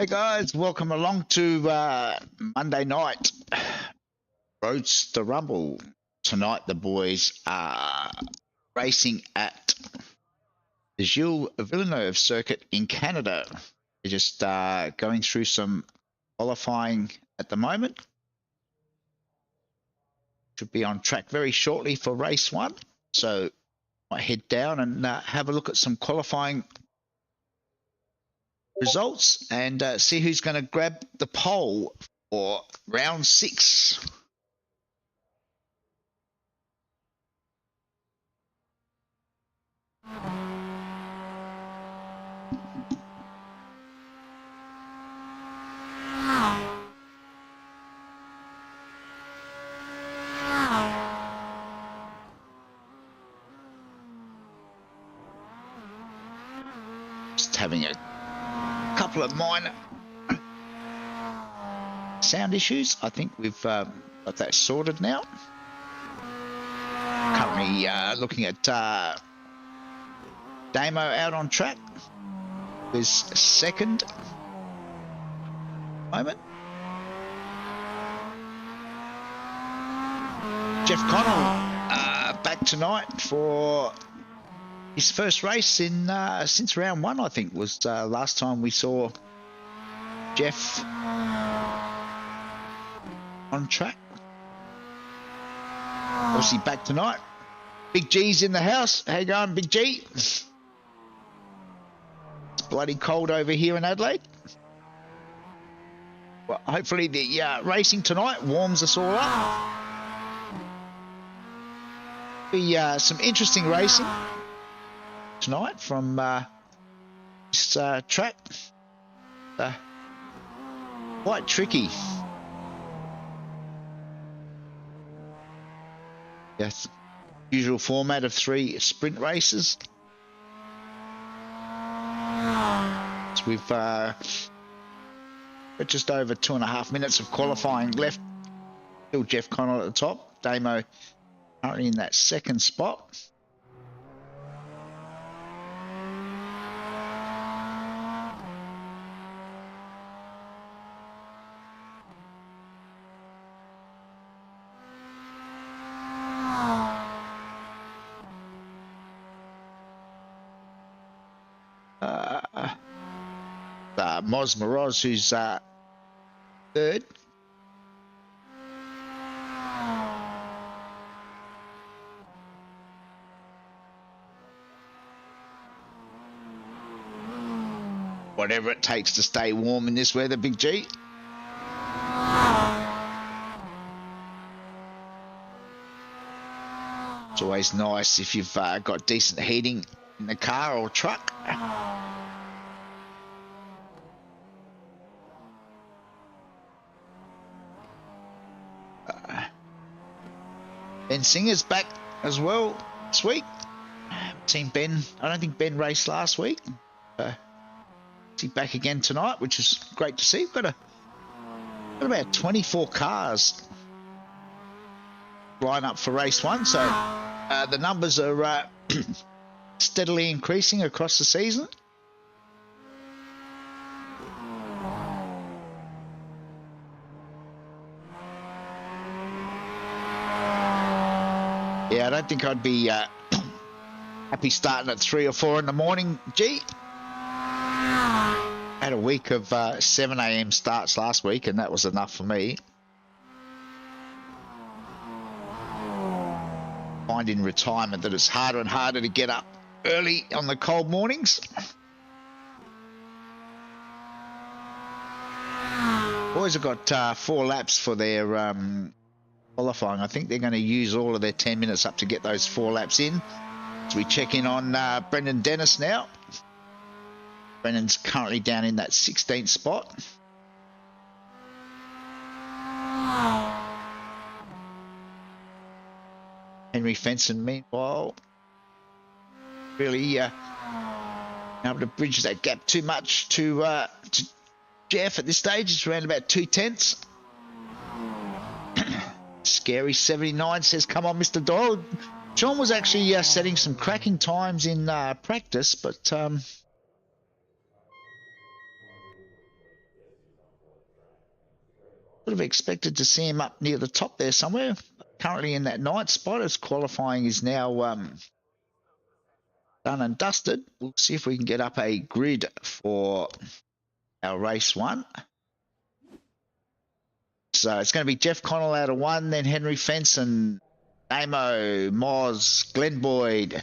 Hey guys, welcome along to Monday night Roadster Rumble. Tonight the boys are racing at the Gilles Villeneuve circuit in Canada. They're just going through some qualifying at the moment. Should be on track very shortly for race one. So I head down and have a look at some qualifying results and see who's going to grab the pole for round 6. Just having a couple of minor sound issues. I think we've got that sorted now. Currently looking at Damo out on track. Is second moment. Jeff Connell back tonight for his first race in since round 1, I think, was last time we saw Jeff on track. Obviously back tonight. Big G's in the house. How you going, Big G? It's bloody cold over here in Adelaide. Well, hopefully the racing tonight warms us all up. Be some interesting racing tonight from this track. Quite tricky. Yes, usual format of 3 sprint races. So we've got just over 2.5 minutes of qualifying left. Still Jeff Connell at the top. Damo currently in that second spot. Moz Moroz, who's third. Whatever it takes to stay warm in this weather, Big G. It's always nice if you've got decent heating in the car or truck. Ben Singer's back as well this week. Seen Ben. I don't think Ben raced last week. He's back again tonight, which is great to see. We've got about 24 cars line up for race 1, so the numbers are steadily increasing across the season. Yeah, I don't think I'd be happy starting at 3 or 4 in the morning, G. Had a week of 7 a.m. starts last week, and that was enough for me. Find in retirement that it's harder and harder to get up early on the cold mornings. Boys have got 4 laps for their qualifying. I think they're going to use all of their 10 minutes up to get those 4 laps in. So we check in on Brendan Dennis now. Brendan's currently down in that 16th spot. Henry Fenson, meanwhile, really able to bridge that gap too much to Jeff at this stage. It's around about 2/10. Scary 79 says, "Come on, Mr. Doyle." John was actually setting some cracking times in practice, but would have expected to see him up near the top there somewhere. Currently in that 9th spot as qualifying is now done and dusted. We'll see if we can get up a grid for our race 1. So it's going to be Jeff Connell out of 1, then Henry Fenson, Amo, Moz, Glenn Boyd,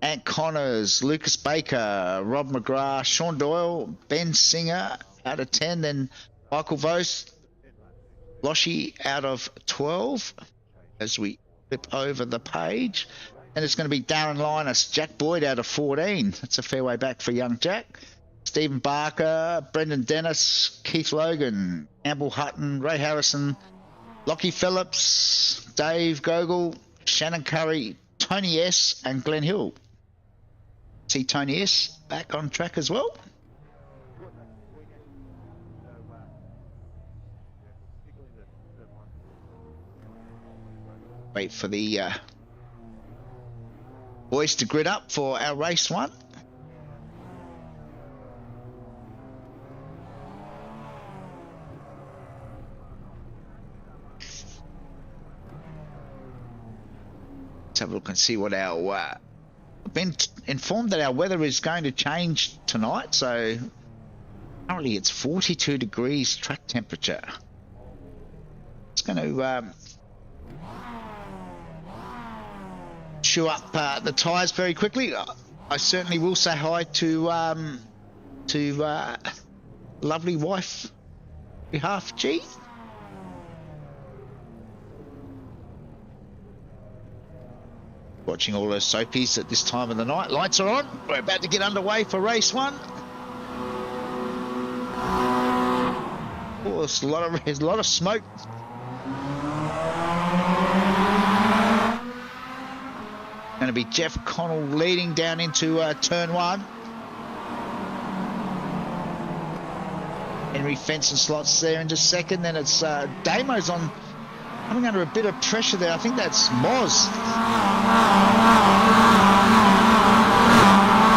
Ant Connors, Lucas Baker, Rob McGrath, Sean Doyle, Ben Singer out of 10, then Michael Vos, Loshy out of 12 as we flip over the page. And it's going to be Darren Linus, Jack Boyd out of 14. That's a fair way back for young Jack. Stephen Barker, Brendan Dennis, Keith Logan, Campbell Hutton, Ray Harrison, Lockie Phillips, Dave Gogol, Shannon Curry, Tony S, and Glenn Hill. See Tony S back on track as well. Wait for the boys to grid up for our race 1. Let's have a look and see what our I've been informed that our weather is going to change tonight, so currently it's 42 degrees track temperature. It's going to chew up the tyres very quickly. I certainly will say hi to lovely wife behalf G. Watching all those soapies at this time of the night. Lights are on. We're about to get underway for race 1. Oh, there's a lot of smoke. Going to be Jeff Connell leading down into turn 1. Henry Fenson slots there into second. Then it's Damo's on. Coming under a bit of pressure there. I think that's Moz.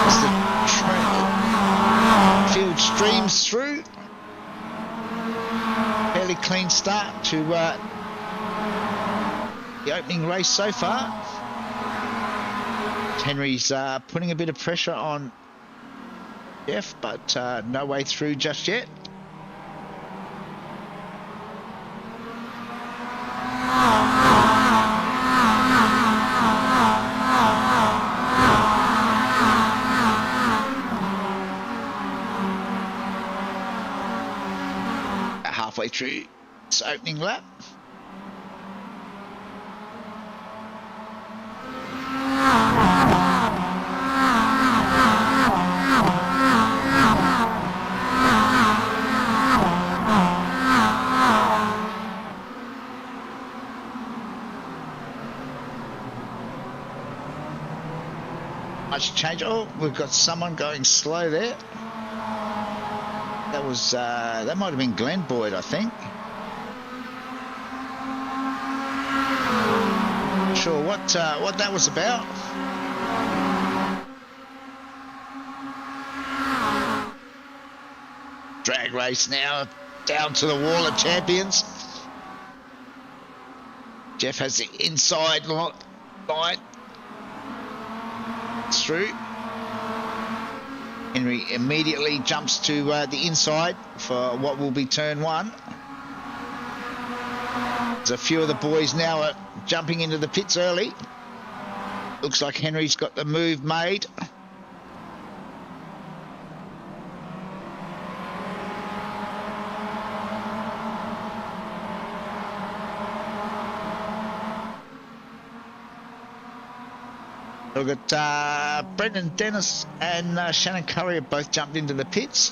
As the field streams through. Fairly clean start to the opening race so far. Henry's putting a bit of pressure on Jeff, but no way through just yet. Halfway through its opening lap. Much change. Oh, we've got someone going slow there. That was that might have been Glenn Boyd, I think. Not sure what that was about. Drag race now down to the wall of champions. Jeff has the inside line through. Henry immediately jumps to the inside for what will be turn 1. There's a few of the boys now are jumping into the pits early. Looks like Henry's got the move made. Look at Brendan Dennis and Shannon Curry have both jumped into the pits.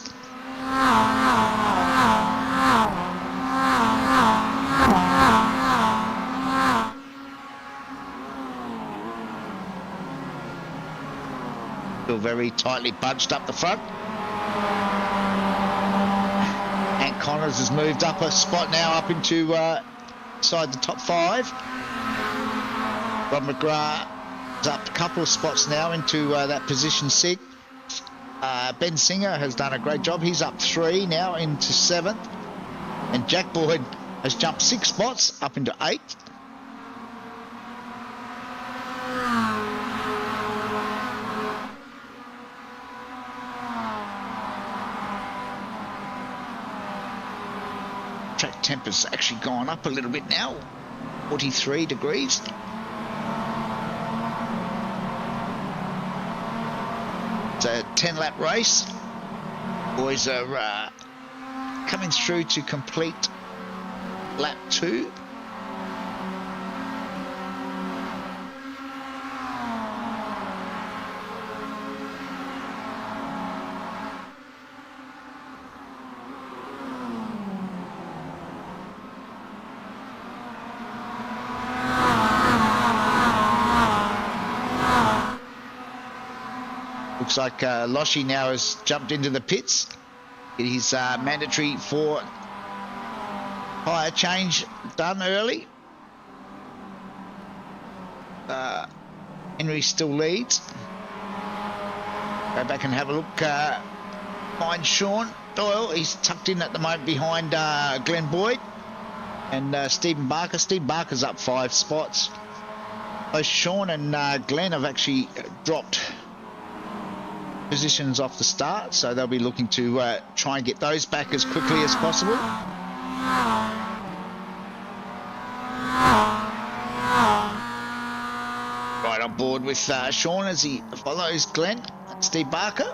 Still very tightly bunched up the front. Ant Connors has moved up a spot now up into inside the top 5. Rob McGrath up a couple of spots now into that position 6. Ben Singer has done a great job. He's up 3 now into 7th. And Jack Boyd has jumped 6 spots up into 8th. Track temperature's actually gone up a little bit now, 43 degrees. It's a 10-lap race. Boys are coming through to complete lap 2. Looks like Loshi now has jumped into the pits. It is mandatory for tyre change done early. Henry still leads. Go back and have a look. Find Sean Doyle. He's tucked in at the moment behind Glenn Boyd and Stephen Barker. Steve Barker's up 5 spots. Both Sean and Glenn have actually dropped positions off the start, so they'll be looking to try and get those back as quickly as possible. Right on board with Sean as he follows Glenn and Steve Barker.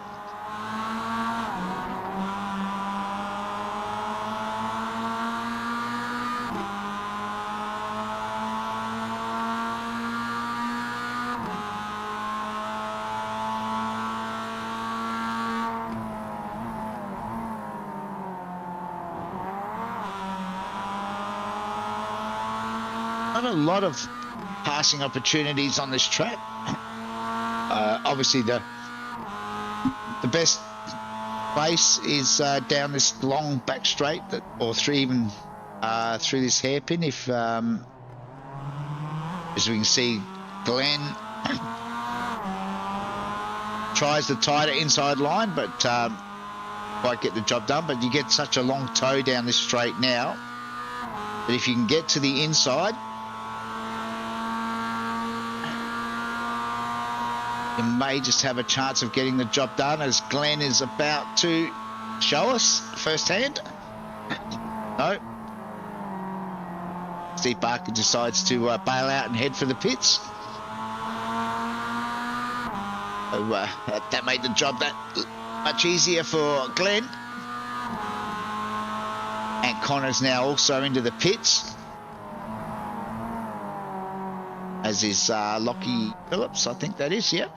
Not a lot of passing opportunities on this track. Obviously the best race is down this long back straight, or through this hairpin. If as we can see, Glenn tries the tighter inside line, but quite get the job done. But you get such a long toe down this straight now that if you can get to the inside, you may just have a chance of getting the job done, as Glenn is about to show us firsthand. No. Steve Barker decides to bail out and head for the pits. So, that made the job that much easier for Glenn. And Connor's now also into the pits, as is Lockie Phillips, I think that is, yep.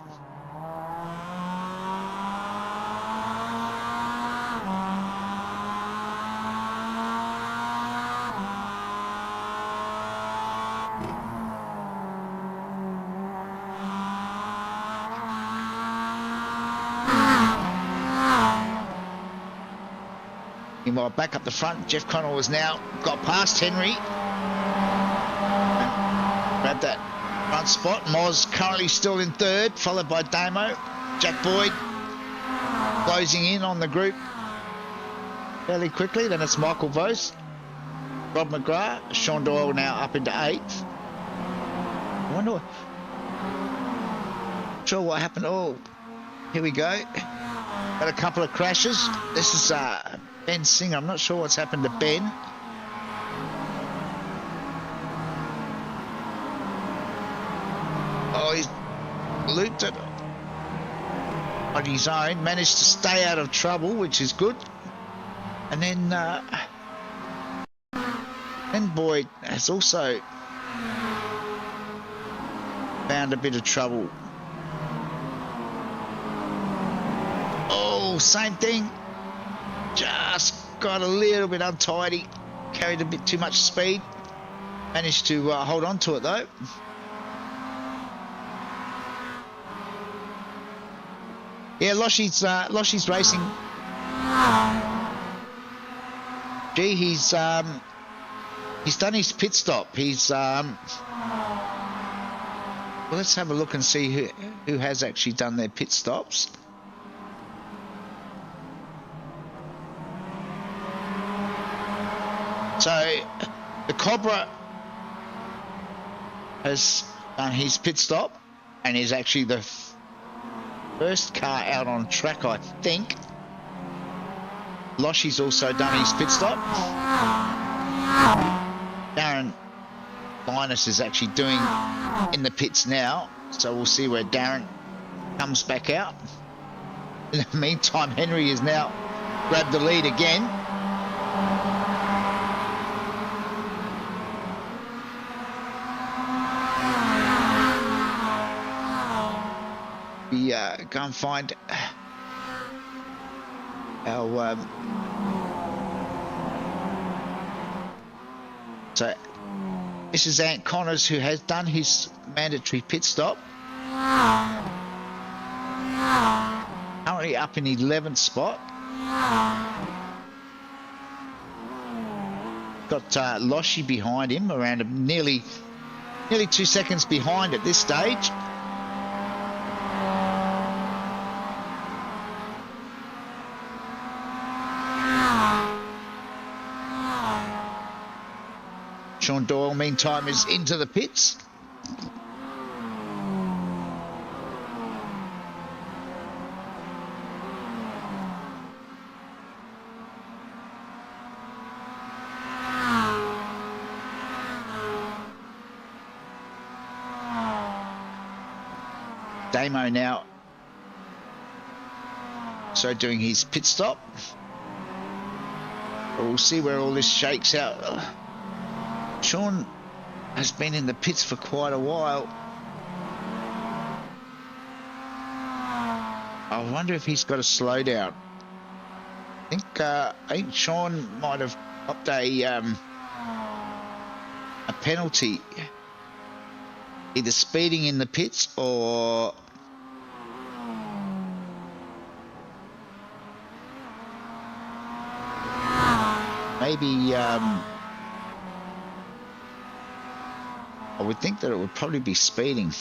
Meanwhile, back up the front, Jeff Connell has now got past Henry. Grabbed that front spot. Moz currently still in 3rd, followed by Damo. Jack Boyd closing in on the group fairly quickly. Then it's Michael Vose, Rob McGrath, Sean Doyle now up into 8th. I wonder, not sure what happened. Oh, here we go. Got a couple of crashes. This is Ben Singer. I'm not sure what's happened to Ben. Oh, he's looped it on his own. Managed to stay out of trouble, which is good. And then Boyd has also found a bit of trouble. Oh, same thing. Just got a little bit untidy. Carried a bit too much speed. Managed to hold on to it though. Yeah, Loshi's racing. Gee, he's done his pit stop. Well, let's have a look and see who has actually done their pit stops. So The Cobra has done his pit stop and is actually the first car out on track, I think. Loshy's also done his pit stop. Darren Linus is actually doing in the pits now, so we'll see where Darren comes back out. In the meantime, Henry has now grabbed the lead again. We go and find our so this is Ant Connors, who has done his mandatory pit stop. Currently up in 11th spot. Got Loshy behind him, around nearly 2 seconds behind at this stage. Sean Doyle, meantime, is into the pits. Damo now so doing his pit stop. But we'll see where all this shakes out. Sean has been in the pits for quite a while. I wonder if he's got a slowdown. I think Sean might have popped a penalty, either speeding in the pits or maybe I would think that it would probably be speeding.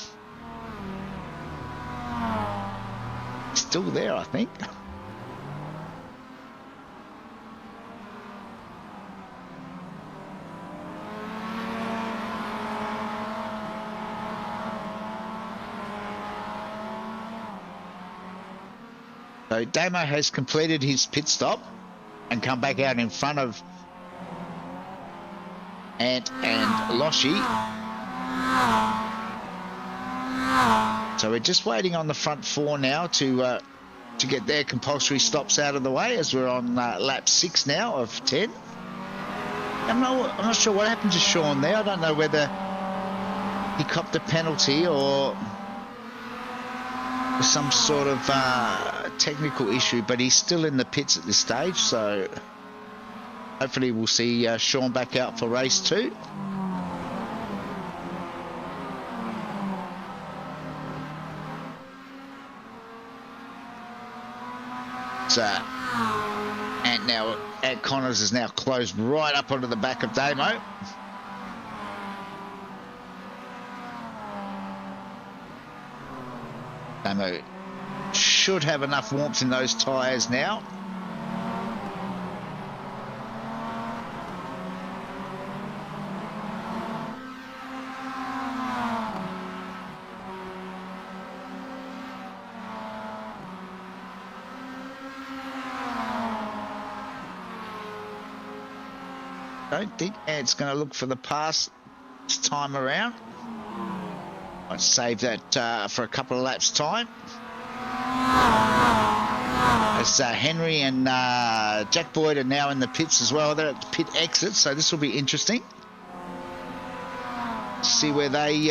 Still there, I think. So Damo has completed his pit stop and come back out in front of Ant and Loshy. So we're just waiting on the front four now to get their compulsory stops out of the way, as we're on lap 6 now of 10. I'm not sure what happened to Sean there. I don't know whether he copped a penalty or some sort of technical issue, but he's still in the pits at this stage, so hopefully we'll see Sean back out for race 2. And now Ant Connors is now closed right up onto the back of Damo. Damo should have enough warmth in those tyres now. Don't think Ant's going to look for the pass this time around. I'd save that for a couple of laps' time. As Henry and Jack Boyd are now in the pits as well. They're at the pit exit, so this will be interesting. See where they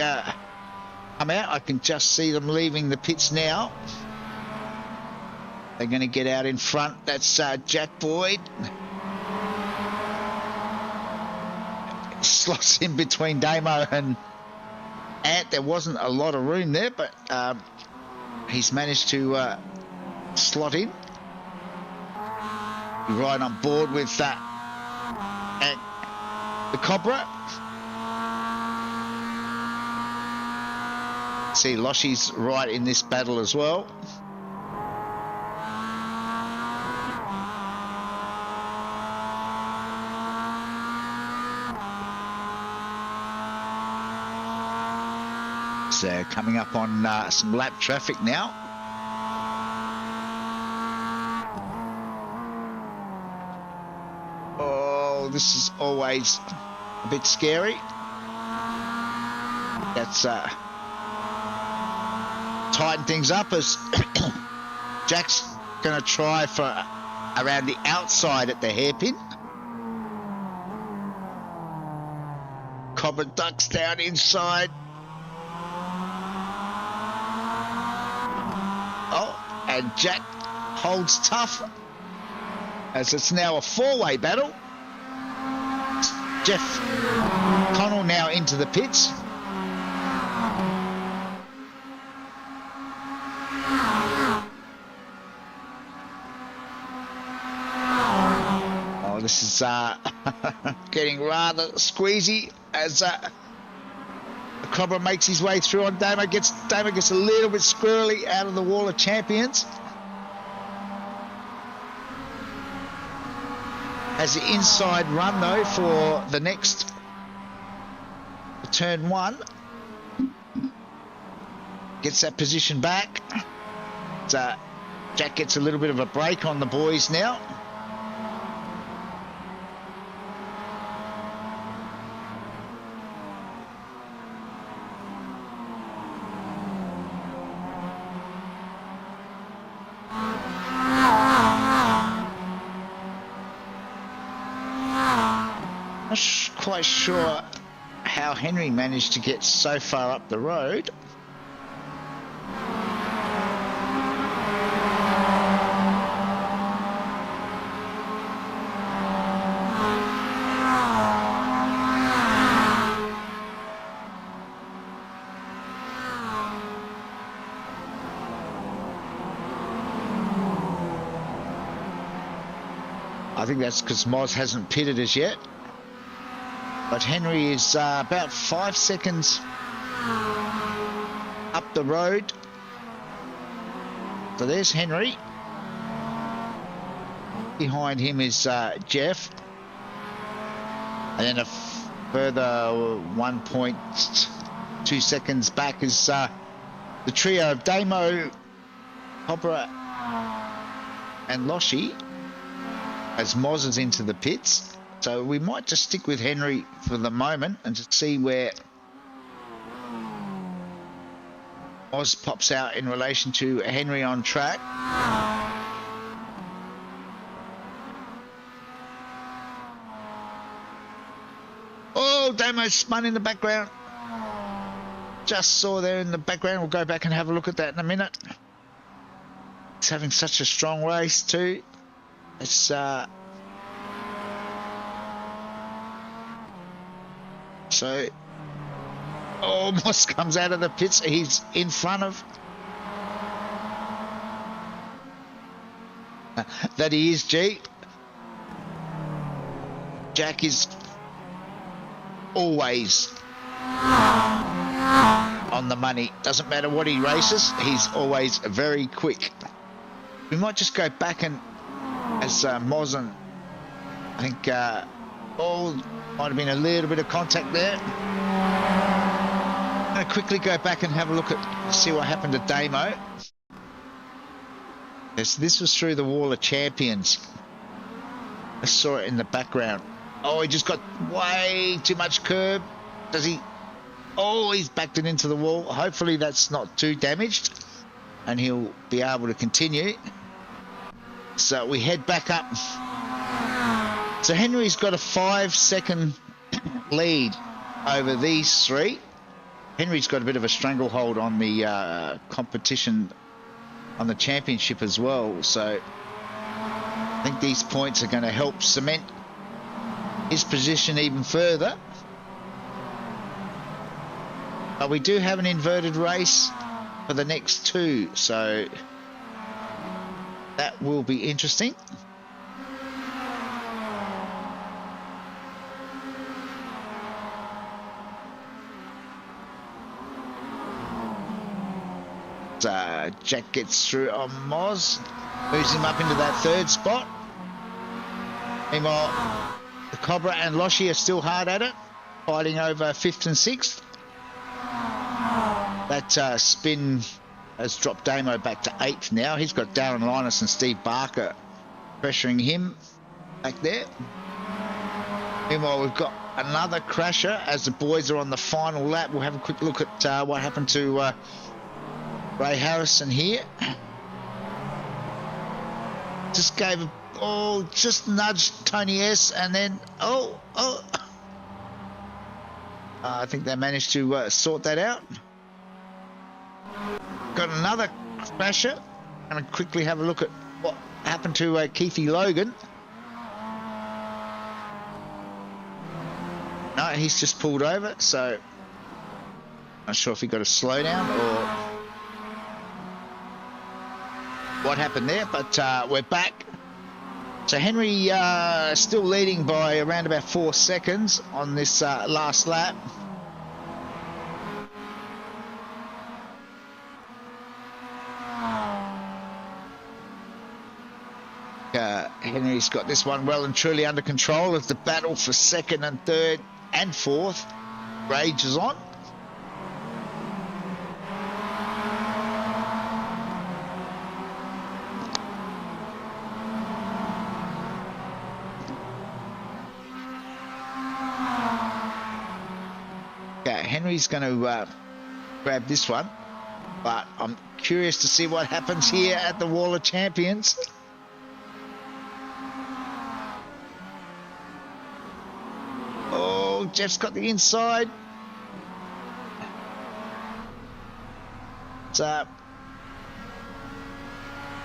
come out. I can just see them leaving the pits now. They're going to get out in front. That's Jack Boyd. Slots in between Damo and Ant. There wasn't a lot of room there, but he's managed to slot in. Right on board with that the Cobra. See, Loshy's right in this battle as well. He's coming up on some lap traffic now. Oh, this is always a bit scary. That's tighten things up as Jack's going to try for around the outside at the hairpin. Cobra ducks down inside. Oh, and Jack holds tough as it's now a four-way battle. Jeff Connell now into the pits. Oh, this is getting rather squeezy as Cobra makes his way through on Damo. Gets a little bit squirrely out of the wall of champions. Has the inside run though for the next turn one. Gets that position back. Jack gets a little bit of a break on the boys now. Not quite sure how Henry managed to get so far up the road. I think that's because Moz hasn't pitted as yet. But Henry is about 5 seconds up the road. So there's Henry. Behind him is Jeff. And then a further 1.2 seconds back is the trio of Damo, Cobra and Loshi as Moz is into the pits. So we might just stick with Henry for the moment and just see where Oz pops out in relation to Henry on track. Oh, Damo spun in the background. Just saw there in the background. We'll go back and have a look at that in a minute. It's having such a strong race too. It's so, oh, Moss comes out of the pits. He's in front of. That he is, G. Jack is always on the money. Doesn't matter what he races, he's always very quick. We might just go back and, as Moz and I think, might have been a little bit of contact there. I'm going to quickly go back and have a look at, see what happened to Damo. Yes, this was through the wall of champions. I saw it in the background. Oh, he just got way too much curb. Does he? Oh, he's backed it into the wall. Hopefully that's not too damaged and he'll be able to continue. So we head back up. So Henry's got a 5-second lead over these three. Henry's got a bit of a stranglehold on the competition, on the championship as well. So I think these points are going to help cement his position even further. But we do have an inverted race for the next two, so that will be interesting. Jack gets through on Moz, moves him up into that third spot. Meanwhile, the Cobra and Loshi are still hard at it, fighting over 5th and 6th. That spin has dropped Damo back to 8th now. He's got Darren Linus and Steve Barker pressuring him back there. Meanwhile, we've got another crasher as the boys are on the final lap. We'll have a quick look at what happened to Ray Harrison here. Just gave just nudged Tony S, and then I think they managed to sort that out. Got another crasher. Going to quickly have a look at what happened to Keithy Logan. No, he's just pulled over, so not sure if he got a slowdown or what happened there, but we're back. So Henry still leading by around about 4 seconds on this last lap. Henry's got this one well and truly under control as the battle for 2nd and 3rd and 4th rages on. Henry's going to grab this one, but I'm curious to see what happens here at the Wall of Champions. Oh, Jeff's got the inside. So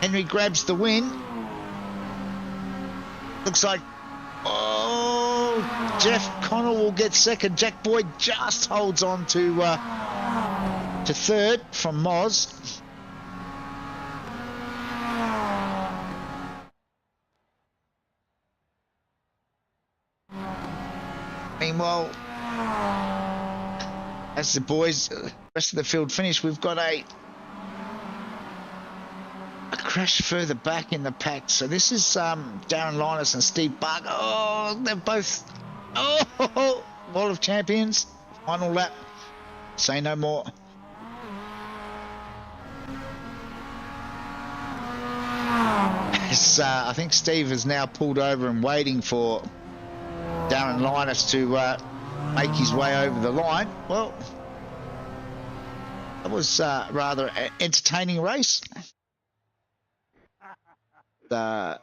Henry grabs the win. Looks like Jeff Connell will get 2nd. Jack Boyd just holds on to 3rd from Moz. Meanwhile, as the boys, rest of the field finish, we've got a crash further back in the pack. So this is Darren Linus and Steve Barker. Oh, they're both Wall of Champions. Final lap. Say no more. I think Steve has now pulled over and waiting for Darren Linus to make his way over the line. Well, that was rather an entertaining race. They'll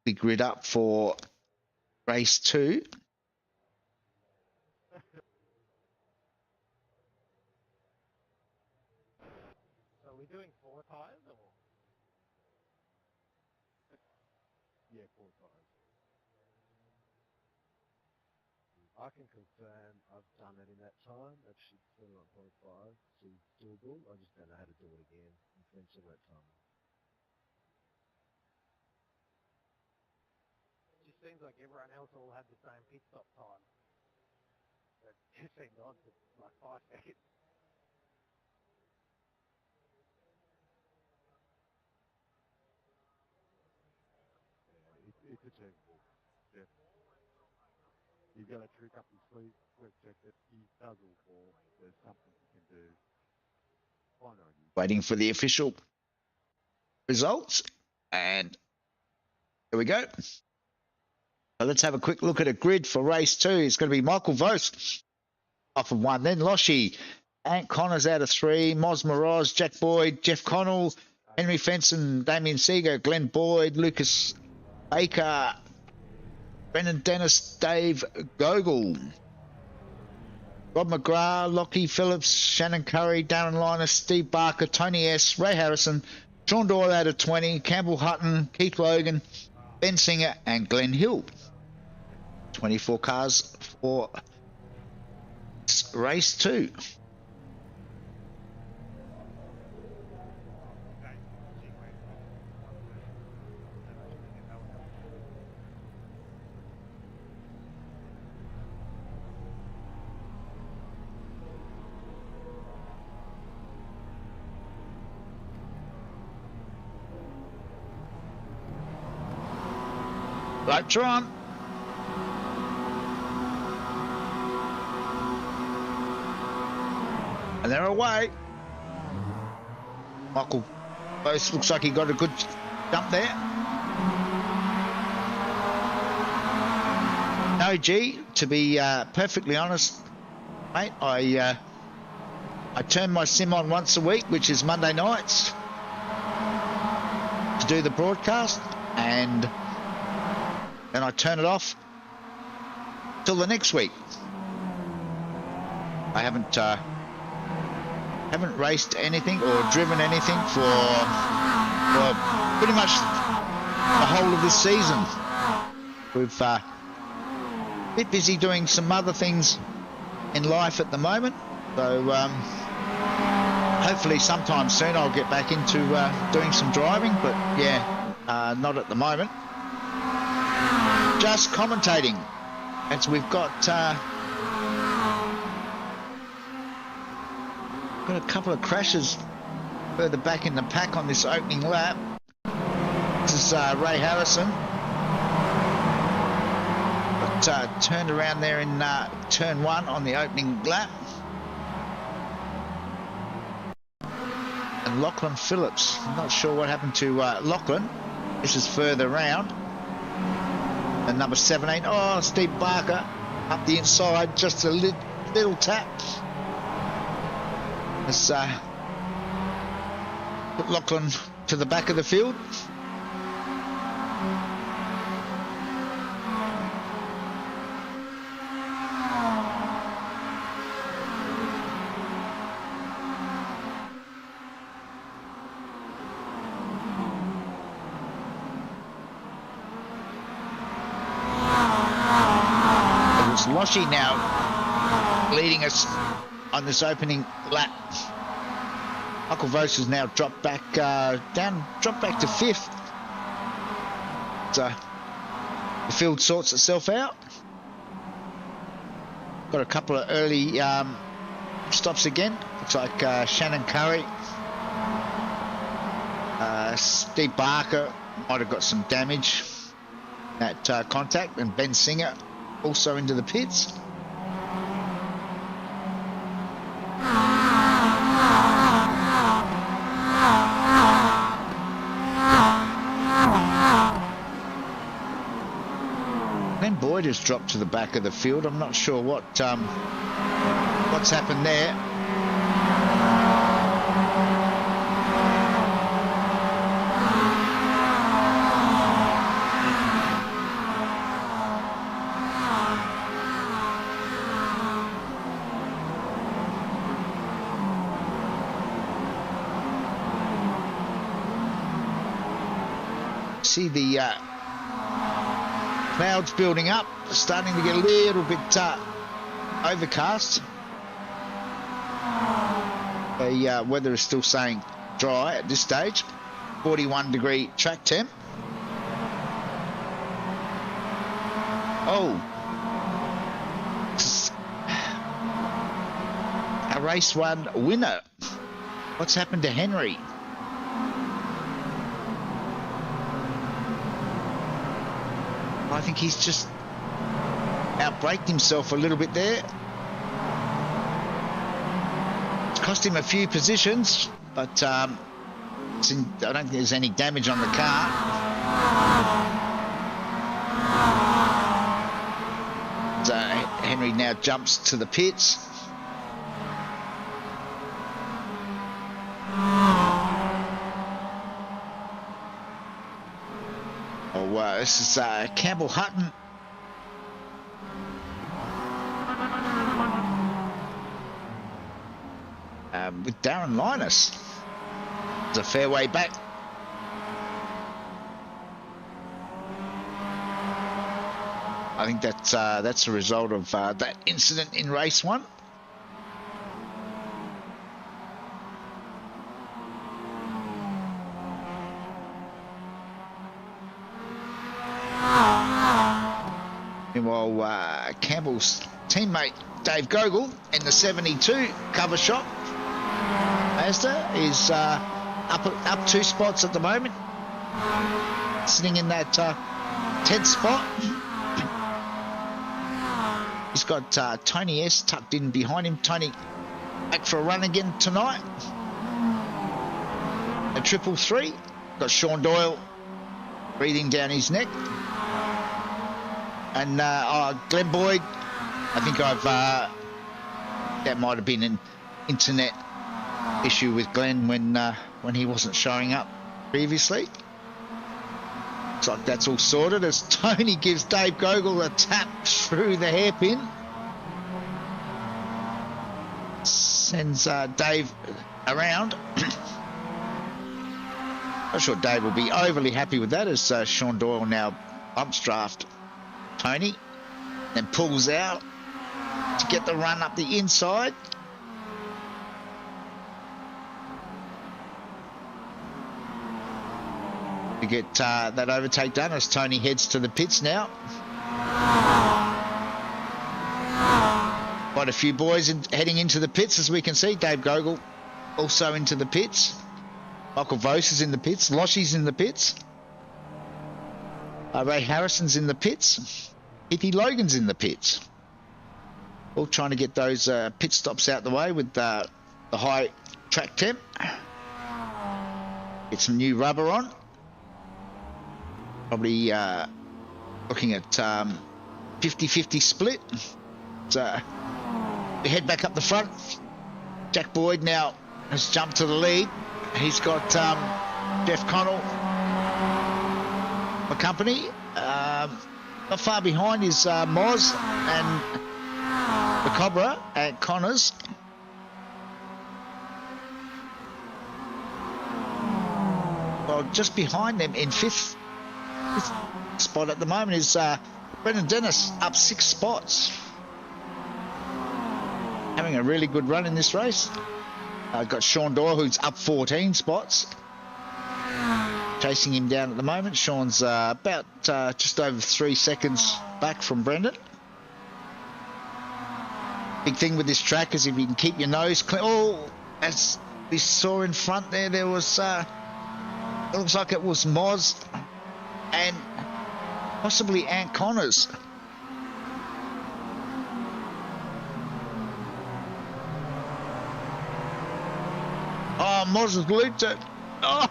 be grid up for race 2. So we're doing 4 tyres or? Yeah, 4 tyres. I can confirm I've done it in that time. That should 21.5. So doable. I just don't know how to do it again. In terms of that time. It just seems like everyone else all had the same pit stop time. It just seemed odd for like 5 seconds. Yeah, it's achievable. Yeah. You've got to trick up his sleeve, quick check that he does all 4. There's something you can do. Waiting for the official results, and here we go. So let's have a quick look at a grid for race 2. It's going to be Michael Vos off of 1, then Loshi, Ant Connors out of 3, Moz Moroz, Jack Boyd, Jeff Connell, Henry Fenson, Damien Seeger, Glenn Boyd, Lucas Baker, Brendan Dennis, Dave Gogol, Rob McGrath, Lockie Phillips, Shannon Curry, Darren Linus, Steve Barker, Tony S, Ray Harrison, Sean Doyle out of 20, Campbell Hutton, Keith Logan, Ben Singer, and Glenn Hill. 24 cars for race 2. Lights are on. And they're away. Michael Bose looks like he got a good jump there. No, G, to be perfectly honest, mate, I turn my sim on once a week, which is Monday nights, to do the broadcast, and then I turn it off till the next week. I haven't raced anything or driven anything for pretty much the whole of this season. We've a bit busy doing some other things in life at the moment, so hopefully sometime soon I'll get back into doing some driving, but yeah, not at the moment. Just commentating, as we've got a couple of crashes further back in the pack on this opening lap. This is Ray Harrison. Got turned around there in turn 1 on the opening lap. And Lachlan Phillips. I'm not sure what happened to Lachlan. This is further round. And number 17. Oh, Steve Barker up the inside. Just a little tap. Has put Lachlan to the back of the field. It's Loshy now leading us on this opening lap. Michael Vos has now dropped back to 5th. So the field sorts itself out. Got a couple of early stops again. Looks like Shannon Curry, Steve Barker might have got some damage at contact, and Ben Singer also into the pits. Then Boyd has dropped to the back of the field. I'm not sure what's happened there. See the clouds building up, starting to get a little bit overcast. The weather is still saying dry at this stage. 41-degree track temp. Oh, a race 1 winner. What's happened to Henry? I think he's just outbraked himself a little bit there. It's cost him a few positions, but I don't think there's any damage on the car. So Henry now jumps to the pits. This is Campbell Hutton. With Darren Linus. It's a fair way back. I think that's a result of that incident in race 1. Meanwhile, Campbell's teammate Dave Gogol in the 72 cover shop Mazda is up 2 spots at the moment, sitting in that 10th spot. He's got Tony S tucked in behind him. Tony back for a run again tonight. A 333. Got Sean Doyle breathing down his neck. And Glenn Boyd, I think that might have been an internet issue with Glenn when he wasn't showing up previously. Looks like that's all sorted as Tony gives Dave Gogol a tap through the hairpin. Sends Dave around. Not sure Dave will be overly happy with that as Sean Doyle now bumps draft Tony, then pulls out to get the run up the inside. To get that overtake done as Tony heads to the pits now. Quite a few boys heading into the pits as we can see. Dave Gogol also into the pits. Michael Vos is in the pits. Loshy's in the pits. Ray Harrison's in the pits. Hippie Logan's in the pits. All trying to get those pit stops out the way with the high track temp. Get some new rubber on. Probably looking at 50-50 split. So we head back up the front. Jack Boyd now has jumped to the lead. He's got Jeff Connell for company. Not far behind is Moz and the Cobra at Connors. Well, just behind them in fifth spot at the moment is Brendan Dennis, up 6 spots. Having a really good run in this race. Got Sean Doyle, who's up 14 spots. Chasing him down at the moment. Sean's about just over 3 seconds back from Brendan. Big thing with this track is if you can keep your nose clear. Oh, as we saw in front there was, it looks like it was Moz and possibly Ant Connors. Oh, Moz has looped it. Oh!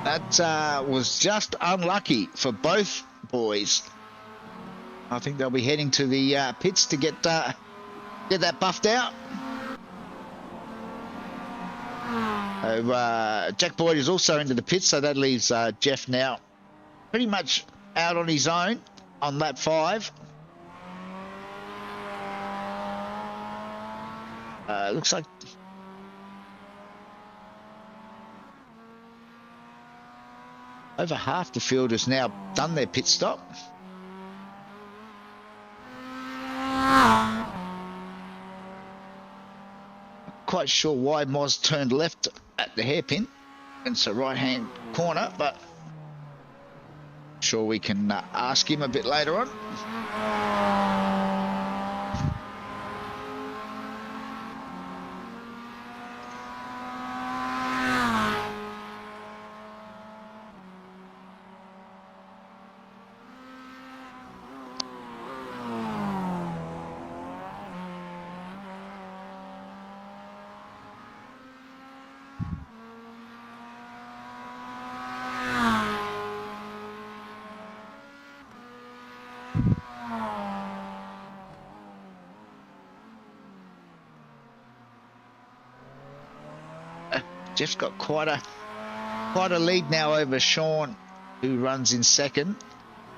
That was just unlucky for both boys. I think they'll be heading to the pits to get that buffed out. Jack Boyd is also into the pits, so that leaves Jeff now pretty much out on his own on lap 5. Looks like over half the field has now done their pit stop. Quite sure why Moz turned left at the hairpin. It's a right-hand corner, but sure we can ask him a bit later on. Jeff's got quite a lead now over Sean, who runs in second,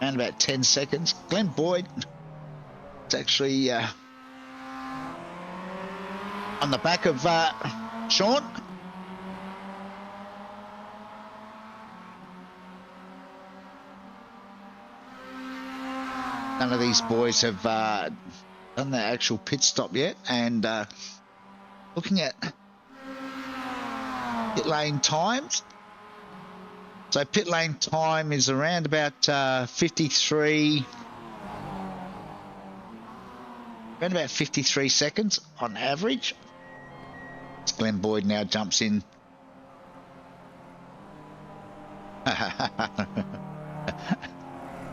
around about 10 seconds. Glenn Boyd, it's actually on the back of Sean. None of these boys have done the actual pit stop yet, and looking at pit lane times. So pit lane time is around about 53 seconds on average. Glenn Boyd now jumps in.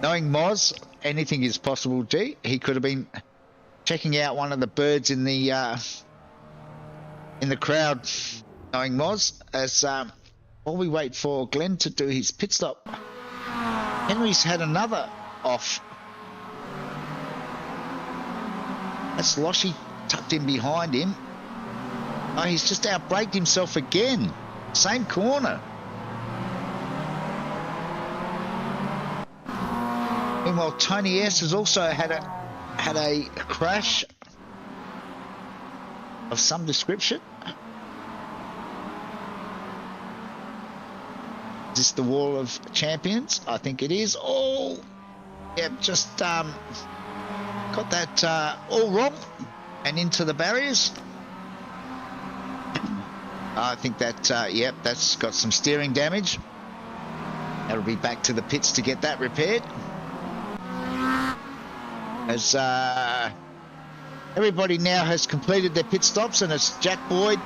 Knowing Moz, anything is possible, G. He could have been checking out one of the birds in the crowd, knowing Moz, as while we wait for Glenn to do his pit stop. Henry's had another off. That's Loshy tucked in behind him. Oh, he's just outbraked himself again. Same corner. Meanwhile, Tony S has also had a crash of some description. Is this the Wall of Champions? I think it is. Oh, yep, just got that all wrong and into the barriers. I think that, yep, that's got some steering damage. That'll be back to the pits to get that repaired. As everybody now has completed their pit stops, and it's Jack Boyd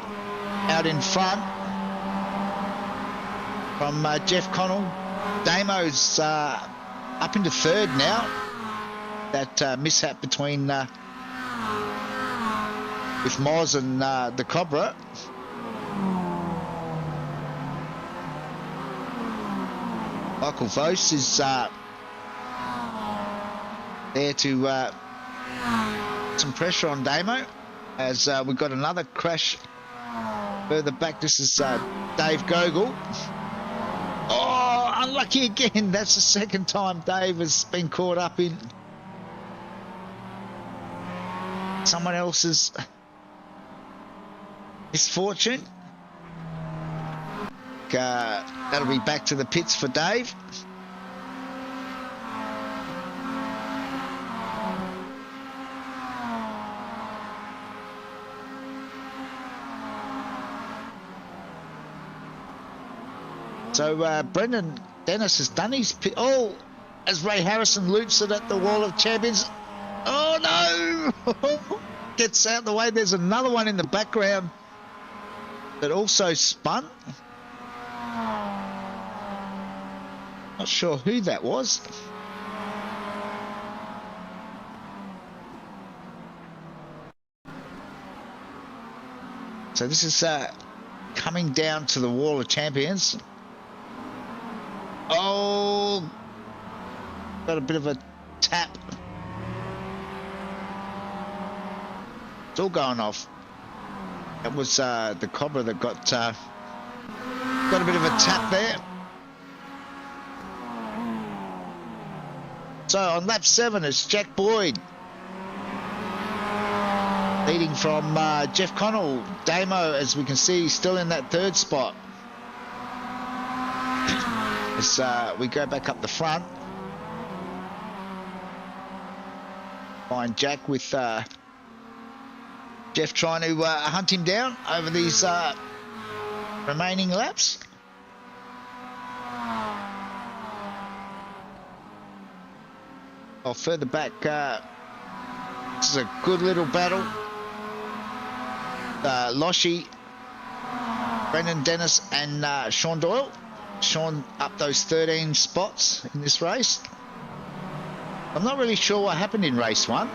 out in front from Jeff Connell. Damo's up into third now. That mishap between with Moz and the Cobra. Michael Vos is there to some pressure on Damo, as we've got another crash further back. This is Dave Gogol. Oh, unlucky again. That's the second time Dave has been caught up in someone else's misfortune. That'll be back to the pits for Dave. So Brendan Dennis has done his pit. Oh, as Ray Harrison loops it at the Wall of Champions. Oh no! Gets out of the way. There's another one in the background that also spun. Not sure who that was. So this is coming down to the Wall of Champions. Oh, got a bit of a tap. It's all going off. That was the Cobra that got a bit of a tap there. So on lap 7, it's Jack Boyd leading from Jeff Connell. Damo, as we can see, still in that third spot. As we go back up the front, find Jack with Jeff trying to hunt him down over these remaining laps. Oh, further back, this is a good little battle. Loshy, Brendan Dennis and Sean Doyle. Sean up those 13 spots in this race. I'm not really sure what happened in race 1,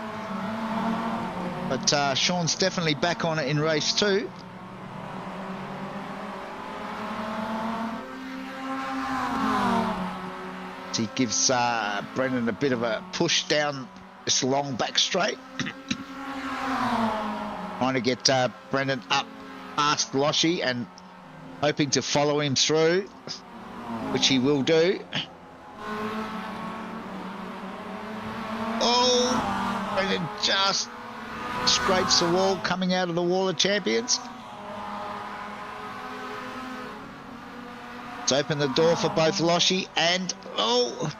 but Sean's definitely back on it in race 2. He gives Brendan a bit of a push down this long back straight. Trying to get Brendan up past Loshy and hoping to follow him through, which he will do. Oh, Brendan just scrapes the wall coming out of the Wall of Champions. It's opened the door for both Loshy and, oh,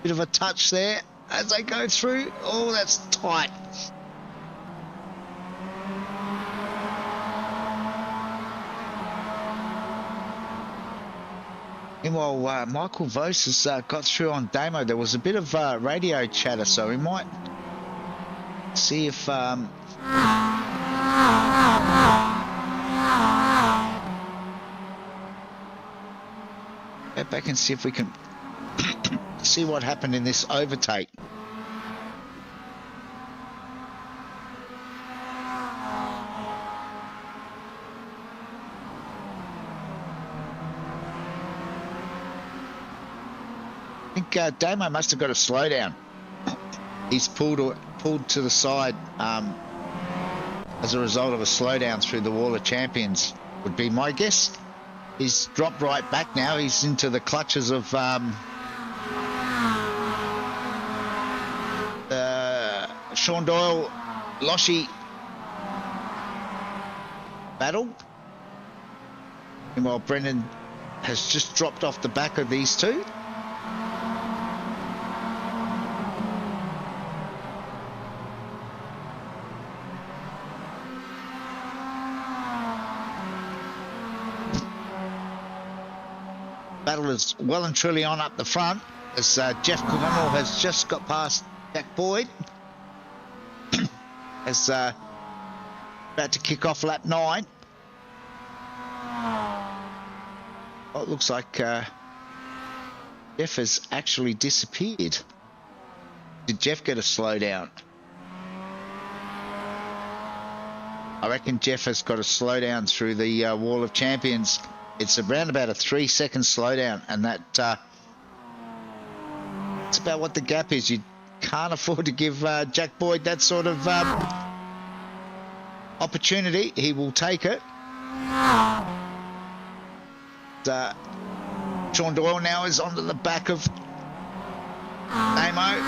bit of a touch there as they go through. Oh, that's tight. Meanwhile, Michael Vos has got through on Damo. There was a bit of radio chatter, so we might see if... Go back and see if we can see what happened in this overtake. think Damo must have got a slowdown. He's pulled to the side as a result of a slowdown through the Wall of Champions, would be my guess. He's dropped right back now. He's into the clutches of Sean Doyle, Loshy battle. Meanwhile, Brendan has just dropped off the back of these two. Battle is well and truly on up the front as Jeff Connell has just got past Jack Boyd. As about to kick off lap 9. Oh, it looks like Jeff has actually disappeared. Did Jeff get a slowdown? I reckon Jeff has got a slowdown through the Wall of Champions. It's around about a 3-second slowdown, and that it's about what the gap is. You can't afford to give Jack Boyd that sort of opportunity. He will take it. Sean Doyle now is onto the back of Damo.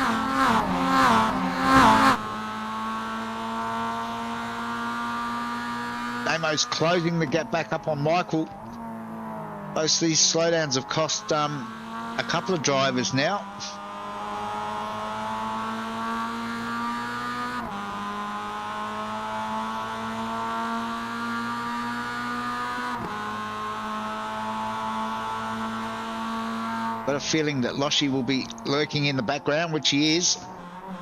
Damo's closing the gap back up on Michael. Both these slowdowns have cost a couple of drivers now. Got a feeling that Loshy will be lurking in the background, which he is.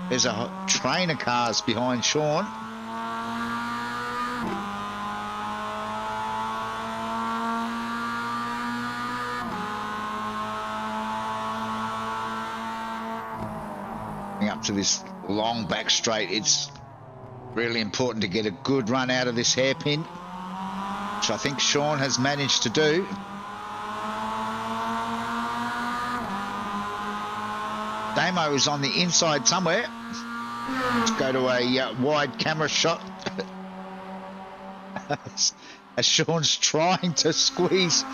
There's a train of cars behind Sean. Up to this long back straight, it's really important to get a good run out of this hairpin, which I think Sean has managed to do. Damo is on the inside somewhere. Let's go to a wide camera shot as Sean's trying to squeeze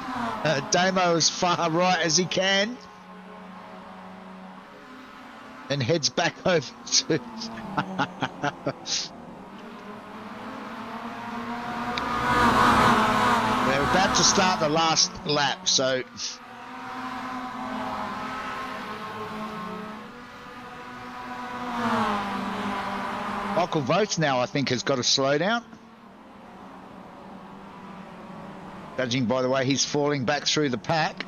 Damo as far right as he can. And heads back over to they're about to start the last lap, so Michael Votes now I think has got a slowdown, judging by the way he's falling back through the pack.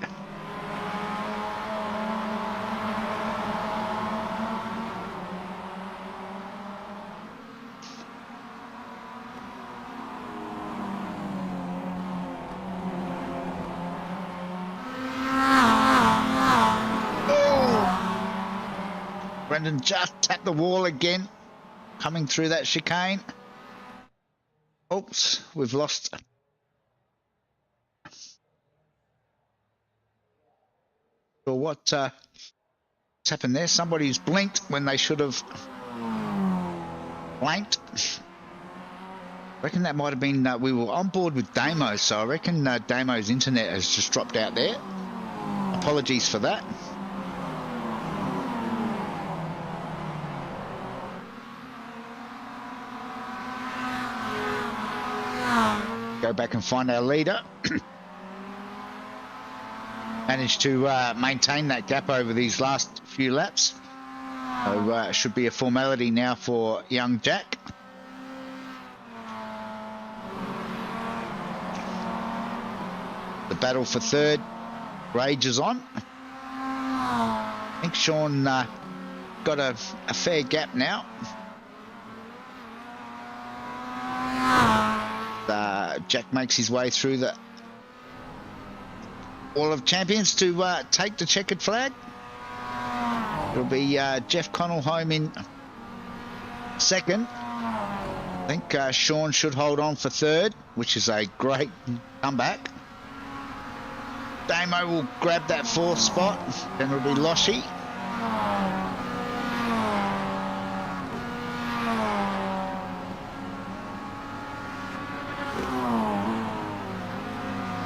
Brendan just tapped the wall again, coming through that chicane. Oops, we've lost. Or what's happened there? Somebody's blinked when they should have blanked. I reckon that might have been, we were on board with Damo, so I reckon Damo's internet has just dropped out there. Apologies for that. Go back and find our leader. Managed to maintain that gap over these last few laps. So it should be a formality now for young Jack. The battle for third rages on. I think Sean got a fair gap now. Jack makes his way through the Wall of Champions to take the checkered flag. It'll be Jeff Connell home in second. I think Sean should hold on for third, which is a great comeback. Damo will grab that 4th spot. Then it'll be Loshy.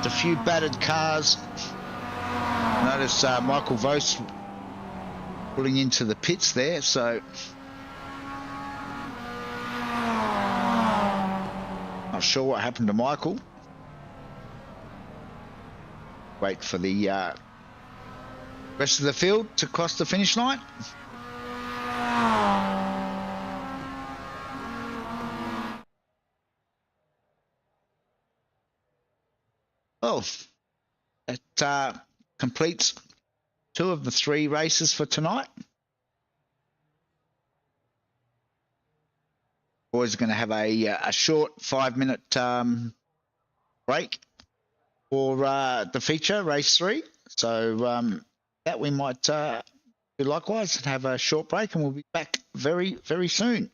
A few battered cars. Notice Michael Vos pulling into the pits there, so not sure what happened to Michael. Wait for the rest of the field to cross the finish line. Well, it completes 2 of the 3 races for tonight. Boys are going to have a short 5-minute break for the feature, race 3. So that we might do likewise and have a short break, and we'll be back very, very soon.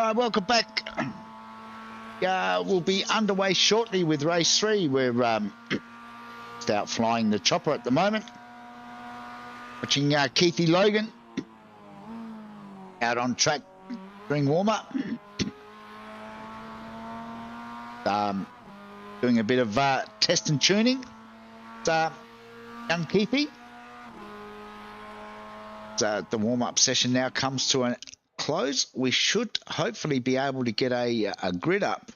right, welcome back. We'll be underway shortly with race 3. We're just out flying the chopper at the moment. Watching Keithy Logan out on track during warm-up. Doing a bit of test and tuning. Young Keithy. The warm-up session now comes to a close. We should hopefully be able to get a grid up.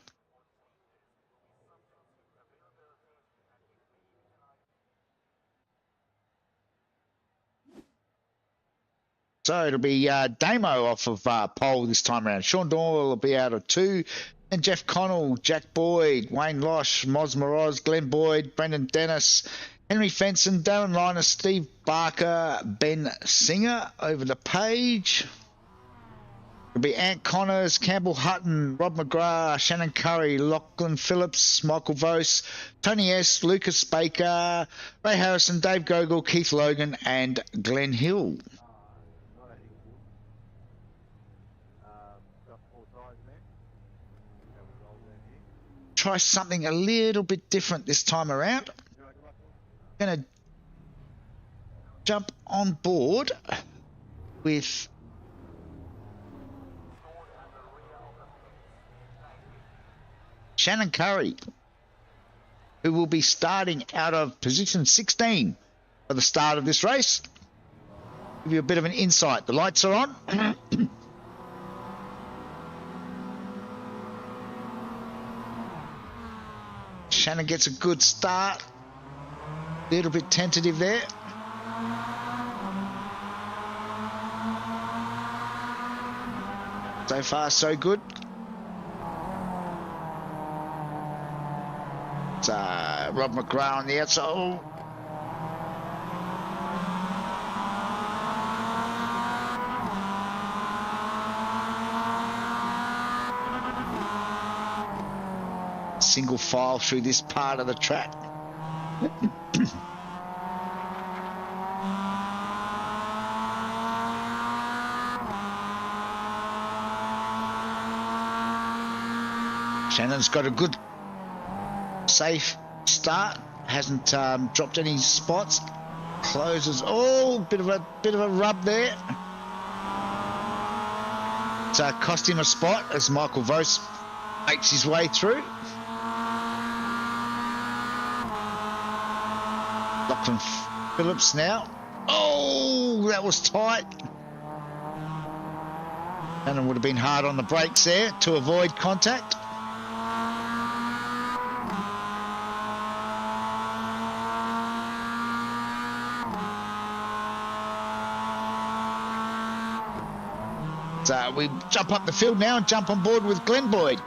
So it'll be Damo off of pole this time around. Sean Doyle will be out of 2. And Jeff Connell, Jack Boyd, Wayne Losh, Moz Moroz, Glenn Boyd, Brendan Dennis, Henry Fenson, Darren Linus, Steve Barker, Ben Singer over the page. It'll be Ant Connors, Campbell Hutton, Rob McGrath, Shannon Curry, Lachlan Phillips, Michael Vose, Tony S, Lucas Baker, Ray Harrison, Dave Gogol, Keith Logan, and Glenn Hill. Try something a little bit different this time around. Going to jump on board with Shannon Curry, who will be starting out of position 16 for the start of this race. Give you a bit of an insight. The lights are on. Shannon gets a good start. A little bit tentative there. So far, so good. It's Rob McGrath on the outside. Oh. Single file through this part of the track. Shannon's got a good safe start, hasn't dropped any spots, closes. Oh, bit of a rub there. It's cost him a spot as Michael Vose makes his way through. Lachlan Phillips now. Oh, that was tight. And it would have been hard on the brakes there to avoid contact. So we jump up the field now and jump on board with Glenn Boyd.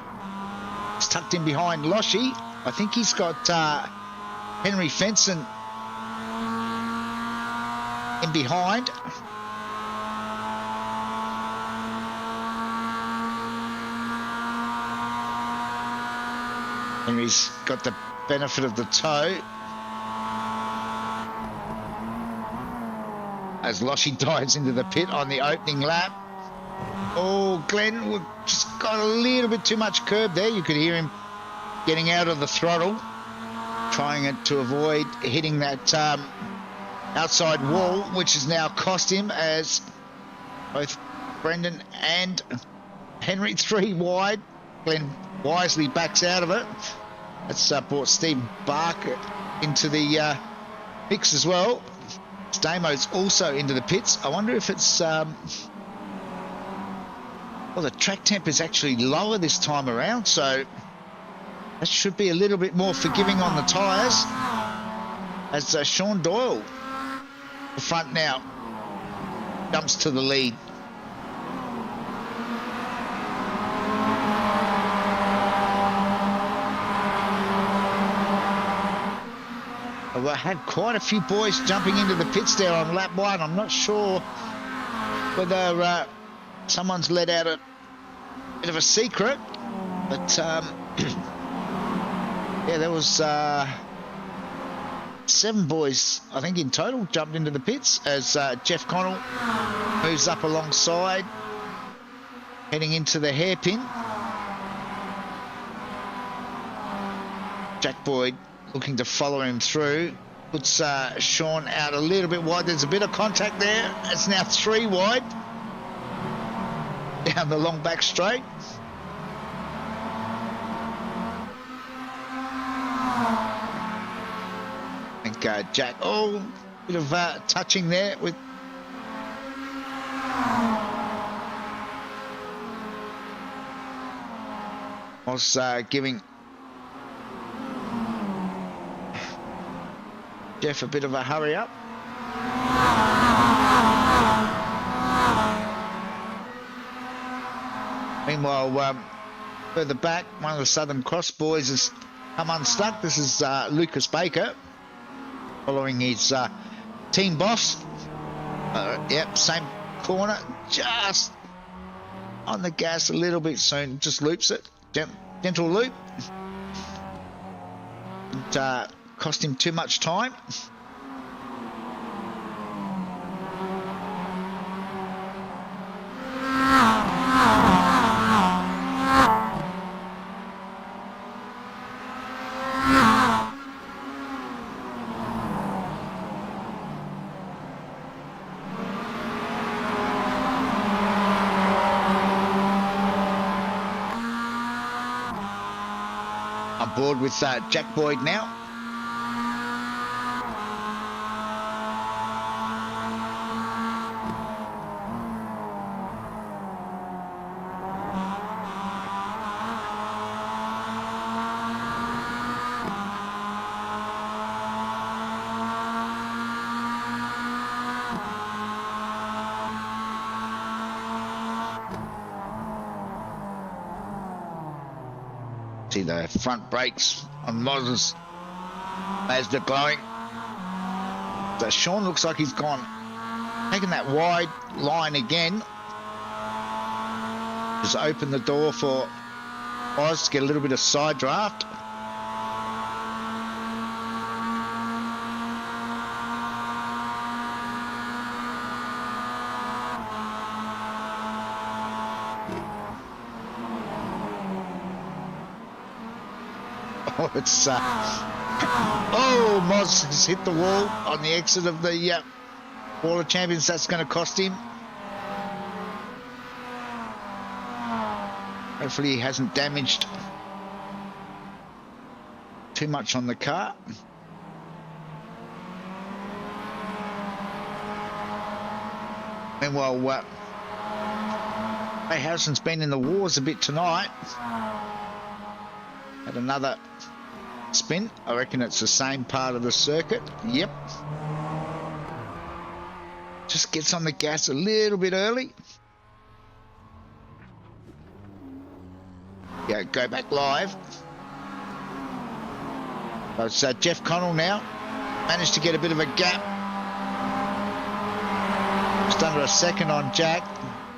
He's tucked in behind Loshy. I think he's got Henry Fenson in behind. Henry's got the benefit of the toe as Loshy dives into the pit on the opening lap. Oh, Glenn just got a little bit too much curb there. You could hear him getting out of the throttle, trying to avoid hitting that outside wall, which has now cost him as both Brendan and Henry 3 wide. Glenn wisely backs out of it. That's brought Steve Barker into the mix as well. Stamo's also into the pits. I wonder if it's... well, the track temp is actually lower this time around, so that should be a little bit more forgiving on the tyres. As Sean Doyle, the front now, jumps to the lead. Well, I had quite a few boys jumping into the pits there on lap 1. I'm not sure whether someone's let out a bit of a secret, but yeah, there was 7 boys, I think, in total jumped into the pits as Jeff Connell moves up alongside. heading into the hairpin. Jack Boyd looking to follow him through. Puts Sean out a little bit wide. There's a bit of contact there. It's now 3 wide. Down the long back straight. I think Jack, bit of touching there with was giving Jeff a bit of a hurry up. Meanwhile, further back, one of the Southern Cross boys has come unstuck. This is Lucas Baker, following his team boss. Yep, same corner, just on the gas a little bit soon. Just loops it, gentle loop. And, cost him too much time. On board with Jack Boyd now. See the front brakes on Moses Mazda glowing. So Sean looks like he's gone, taking that wide line again. Just open the door for Oz to get a little bit of side draft. Oh, it's Moz has hit the wall on the exit of the Wall of Champions. That's going to cost him. Hopefully he hasn't damaged too much on the car. Meanwhile, Ray Harrison's been in the wars a bit tonight. Had another spin. I reckon it's the same part of the circuit. Yep. Just gets on the gas a little bit early. Yeah, go back live. So it's Jeff Connell now. Managed to get a bit of a gap. Just under a second on Jack.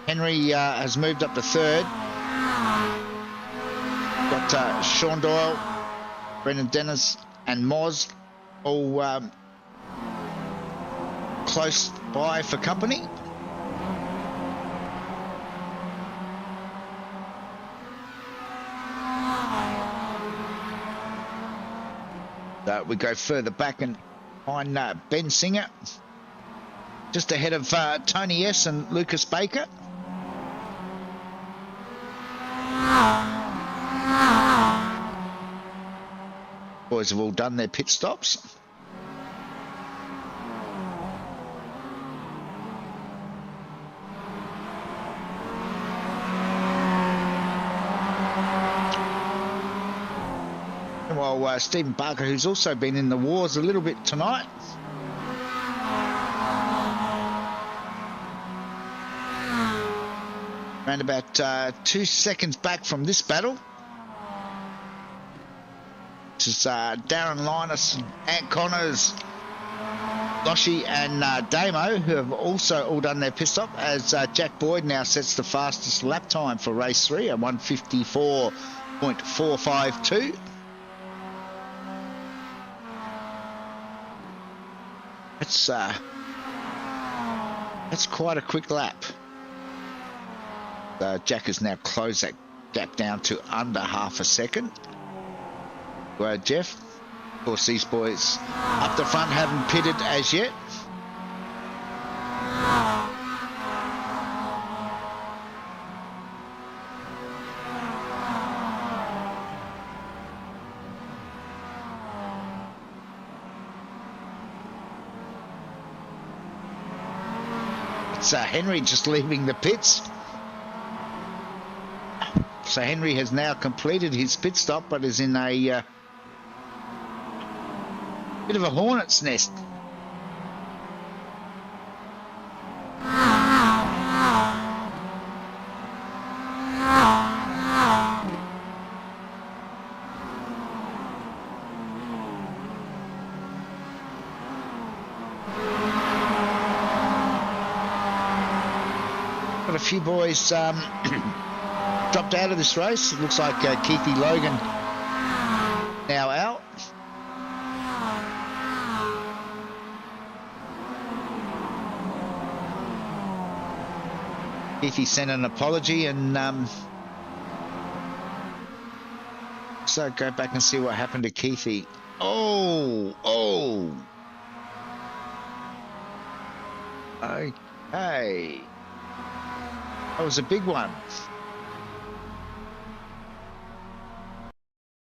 Henry has moved up to third. Got Sean Doyle, Brendan Dennis and Moz all close by for company. We go further back and find Ben Singer just ahead of Tony S and Lucas Baker. Boys have all done their pit stops. And while Stephen Barker, who's also been in the wars a little bit tonight, around about 2 seconds back from this battle. This is Darren Linus, Ant Connors, Loshi and Damo, who have also all done their pit stop, as Jack Boyd now sets the fastest lap time for race 3 at 1:54.452. That's quite a quick lap. Jack has now closed that gap down to under half a second. Jeff, of course, these boys up the front haven't pitted as yet. It's Henry just leaving the pits. So Henry has now completed his pit stop, but is in a bit of a hornet's nest. Got a few boys dropped out of this race. It looks like Keithy Logan now out. Keithy sent an apology, and so go back and see what happened to Keithy. Oh. Okay. That was a big one.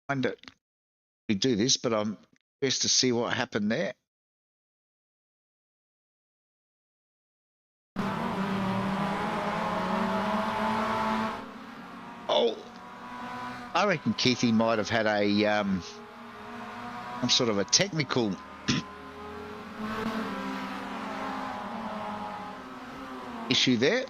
Find it. We do this, but I'm curious to see what happened there. Oh, I reckon Keithy might have had a some sort of a technical issue there.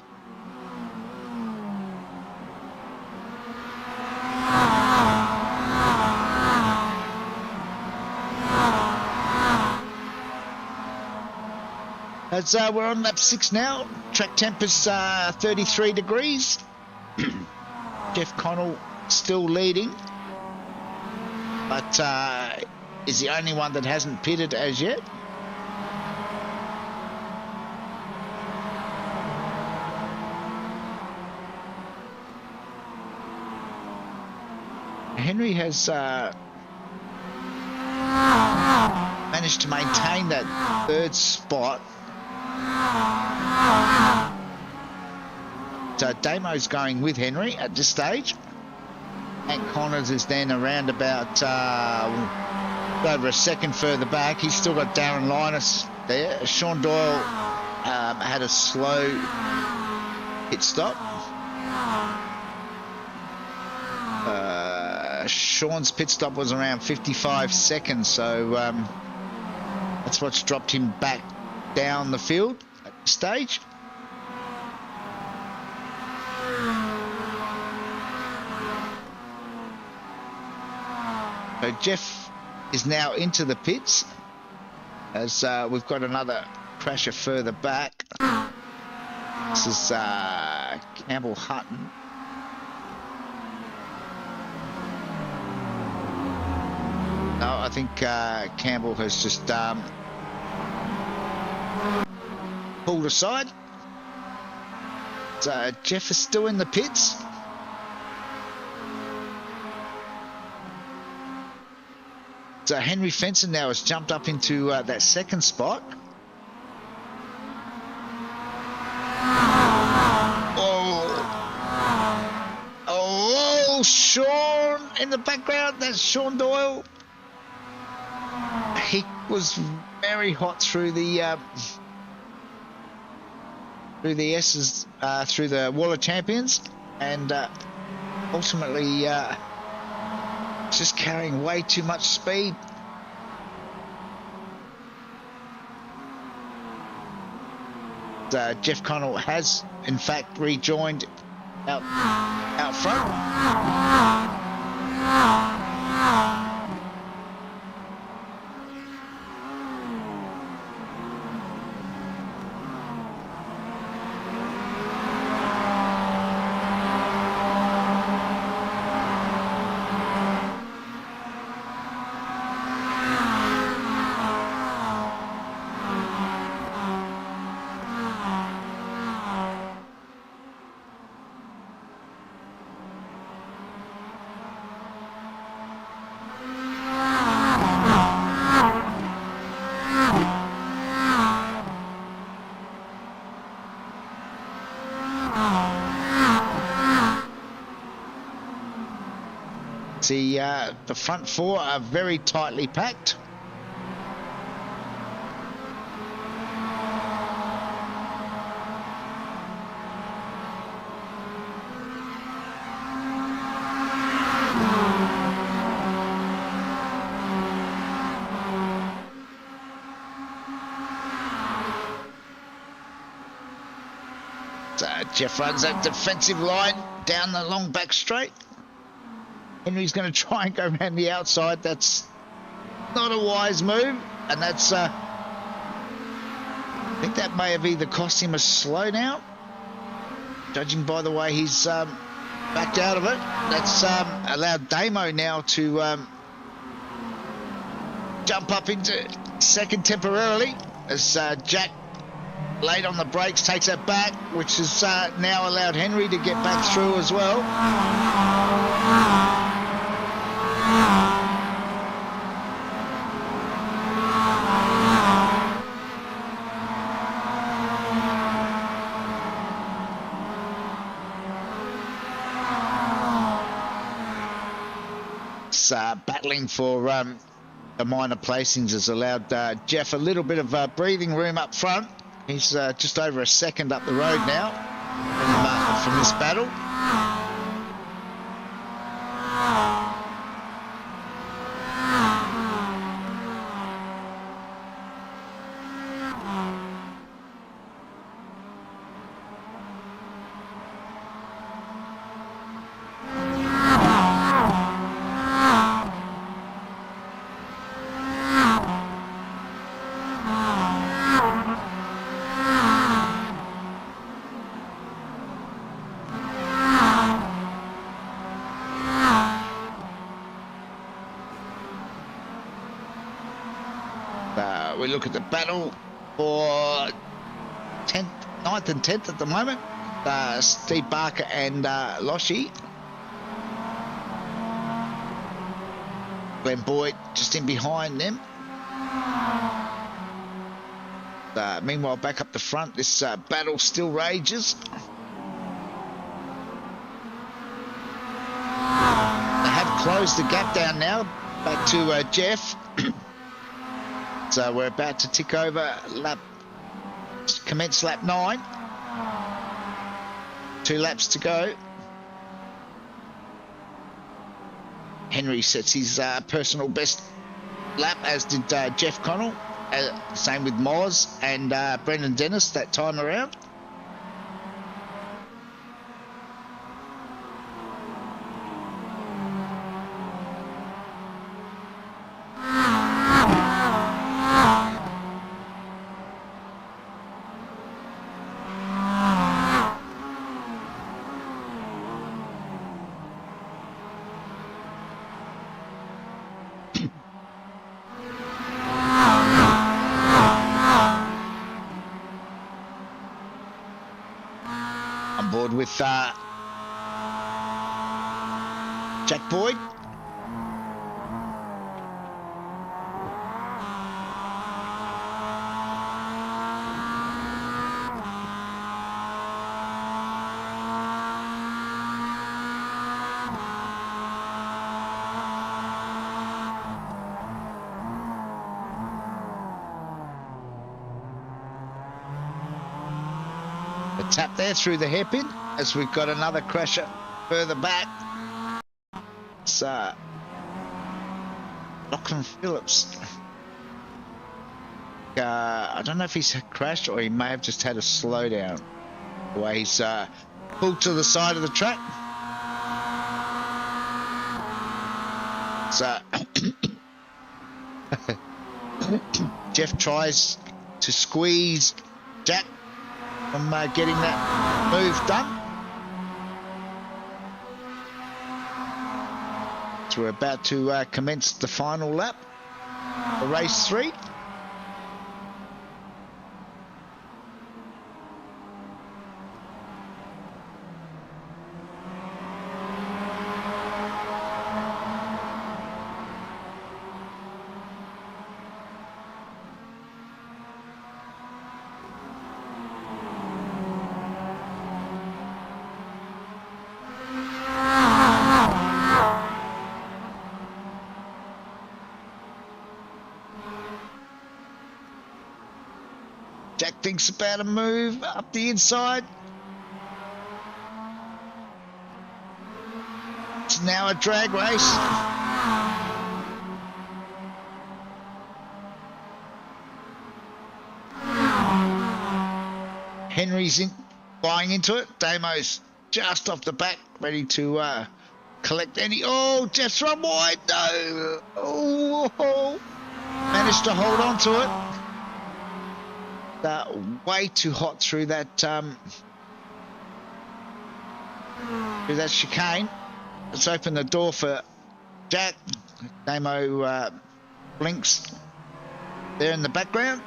As we're on lap 6 now, track temp is 33 degrees. Jeff Connell still leading, but is the only one that hasn't pitted as yet. Henry has managed to maintain that third spot. So Damo's going with Henry at this stage. And Connors is then around about over a second further back. He's still got Darren Linus there. Sean Doyle had a slow pit stop. Sean's pit stop was around 55 seconds, so that's what's dropped him back down the field at this stage. So Jeff is now into the pits as we've got another crasher further back. This is Campbell Hutton. No, I think Campbell has just pulled aside. So Jeff is still in the pits. So Henry Fenson now has jumped up into that second spot. Oh, Sean in the background. That's Sean Doyle. He was very hot through the S's, through the Wall of Champions, and ultimately just carrying way too much speed. Jeff Connell has in fact rejoined out front. see the front four are very tightly packed. Jeff runs that defensive line down the long back straight. Henry's going to try and go around the outside. That's not a wise move, and that's I think that may have either cost him a slowdown, judging by the way he's backed out of it. That's allowed Damo now to jump up into second temporarily as Jack, late on the brakes, takes it back, which has now allowed Henry to get back through as well. It's battling for the minor placings has allowed Jeff a little bit of breathing room up front. He's just over a second up the road now from this battle. We look at the battle for 10th, 9th and 10th at the moment. Steve Barker and Loshi. Glenn Boyd just in behind them. Meanwhile, back up the front, this battle still rages. They have closed the gap down now, back to Jeff. So we're about to tick over commence lap 9. 2 laps to go. Henry sets his personal best lap, as did Jeff Connell. Same with Moz and Brendan Dennis that time around. With Jack Boyd. A tap there through the hairpin, as we've got another crasher further back. It's Lachlan Phillips. I don't know if he's crashed or he may have just had a slowdown. The way he's pulled to the side of the track. So Jeff tries to squeeze Jack from getting that move done. So we're about to commence the final lap for race 3. thinks about a move up the inside. It's now a drag race. Henry's flying into it. Damo's just off the back, ready to collect any. Oh, Jeff's run wide. No. Oh, managed to hold on to it. Way too hot through that chicane. Let's open the door for Jack. Damo blinks there in the background.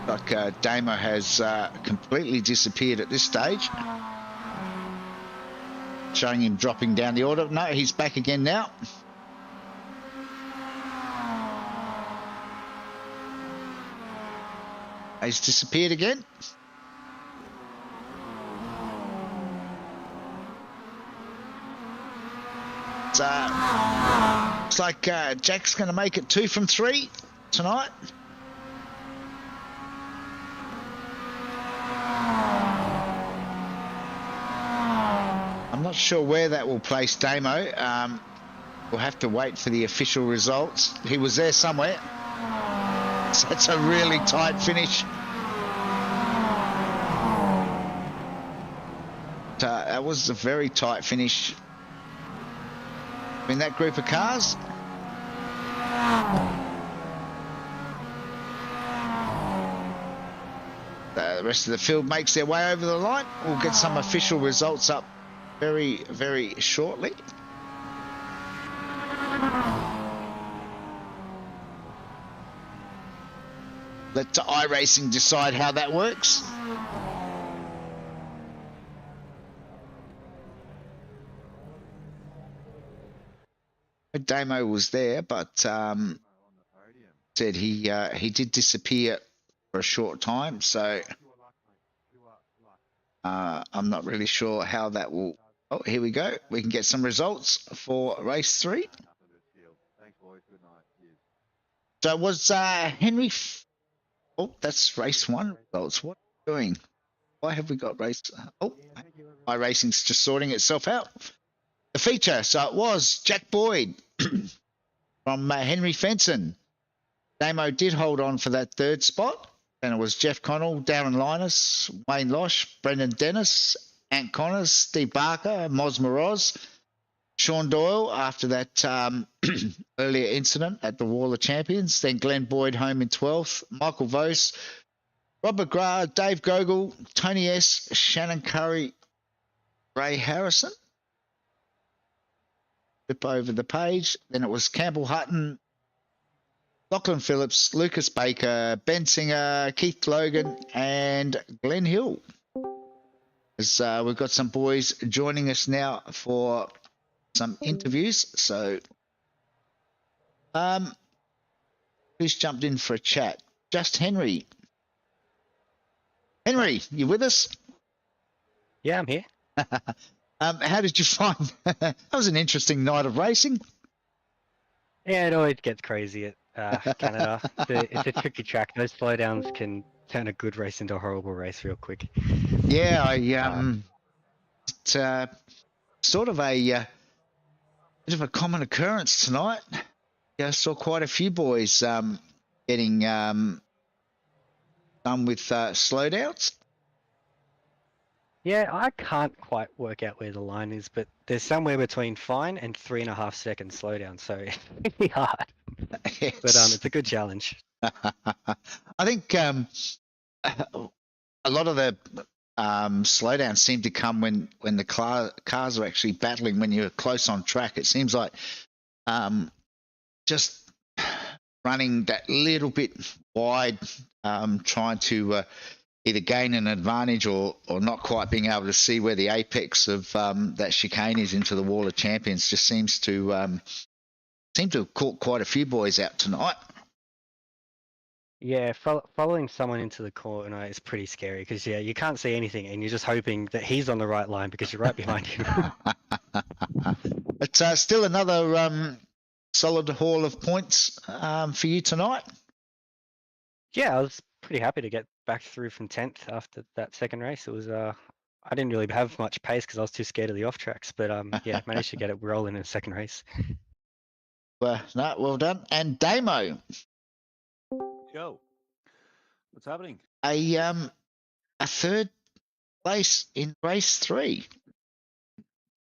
Like Damo has completely disappeared at this stage. Showing him dropping down the order. No, he's back again now. He's disappeared again. Looks like Jack's going to make it 2 from 3 tonight. I'm not sure where that will place Damo. We'll have to wait for the official results. He was there somewhere. So it's a really tight finish. That was a very tight finish in that group of cars. The rest of the field makes their way over the line. We'll get some official results up very, very shortly. Let iRacing decide how that works. Damo was there, but said he did disappear for a short time, so I'm not really sure how that will. Oh, here we go. We can get some results for race 3. So was Henry? Oh, that's race 1 results. What are we doing? Why have we got race? Oh, iRacing's just sorting itself out. The feature. So it was Jack Boyd from Henry Fenton. Damo did hold on for that 3rd spot. And it was Jeff Connell, Darren Linus, Wayne Losh, Brendan Dennis, Ant Connors, Steve Barker, Moz Moroz, Sean Doyle after that earlier incident at the Wall of Champions. Then Glenn Boyd home in 12th. Michael Vose, Robert McGrath, Dave Gogol, Tony S., Shannon Curry, Ray Harrison. Flip over the page. Then it was Campbell Hutton, Lachlan Phillips, Lucas Baker, Ben Singer, Keith Logan, and Glenn Hill. As we've got some boys joining us now for some interviews. So who's jumped in for a chat? Just Henry. Henry, you with us? Yeah, I'm here. How did you find that? Was an interesting night of racing. Yeah, it always gets crazy at Canada. It's a tricky track. Those slowdowns can turn a good race into a horrible race real quick. Yeah, it's sort of a bit of a common occurrence tonight. Yeah, I saw quite a few boys getting done with slowdowns. Yeah, I can't quite work out where the line is, but there's somewhere between fine and 3.5 second slowdown, so it's really hard. But it's a good challenge. I think a lot of the slowdowns seem to come when the cars are actually battling when you're close on track. It seems like just running that little bit wide, trying to either gain an advantage or not quite being able to see where the apex of that chicane is into the Wall of Champions just seems to have caught quite a few boys out tonight. Yeah, following someone into the corner is pretty scary because, yeah, you can't see anything and you're just hoping that he's on the right line because you're right behind him. But still another solid haul of points for you tonight? Yeah, I was pretty happy to get back through from 10th after that second race. It was I didn't really have much pace because I was too scared of the off tracks, but yeah, managed to get it rolling in the second race. No, well done. And Damo, Yo, what's happening? a third place in race 3.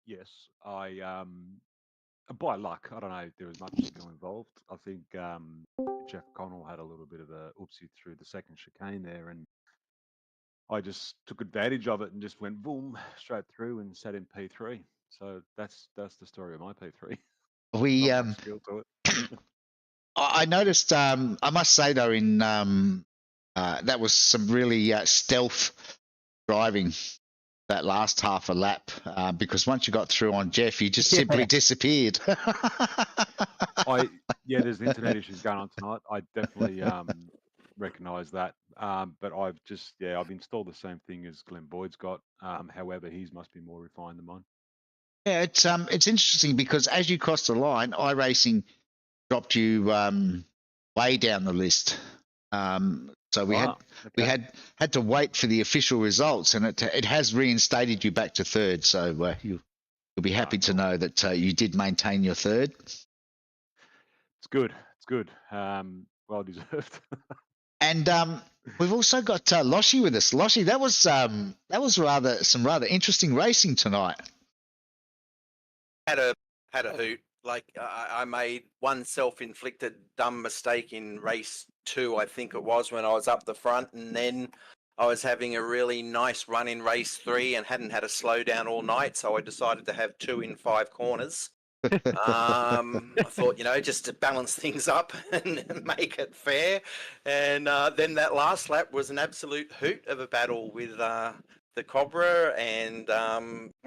Yes, I by luck, I don't know if there was much skill involved. I think Jeff Connell had a little bit of a oopsie through the second chicane there, and I just took advantage of it and just went boom straight through and sat in P3. So that's the story of my P3. We Not much skill to it. I noticed. I must say though, in that was some really stealth driving that last half a lap because once you got through on Jeff, you just simply disappeared. There's internet issues going on tonight. I definitely recognise that. But I've installed the same thing as Glenn Boyd's got. However, his must be more refined than mine. Yeah, it's interesting because as you crossed the line, iRacing dropped you way down the list. So we had to wait for the official results, and it has reinstated you back to third. So you'll be happy to know that you did maintain your third. It's good. It's good. Well deserved. And we've also got Loshy with us. Loshy, that was some rather interesting racing tonight. Had a hoot. Like I made one self-inflicted dumb mistake in race 2, I think it was, when I was up the front, and then I was having a really nice run in race 3 and hadn't had a slowdown all night, so I decided to have 2 in 5 corners. I thought, just to balance things up and make it fair. And then that last lap was an absolute hoot of a battle with the Cobra and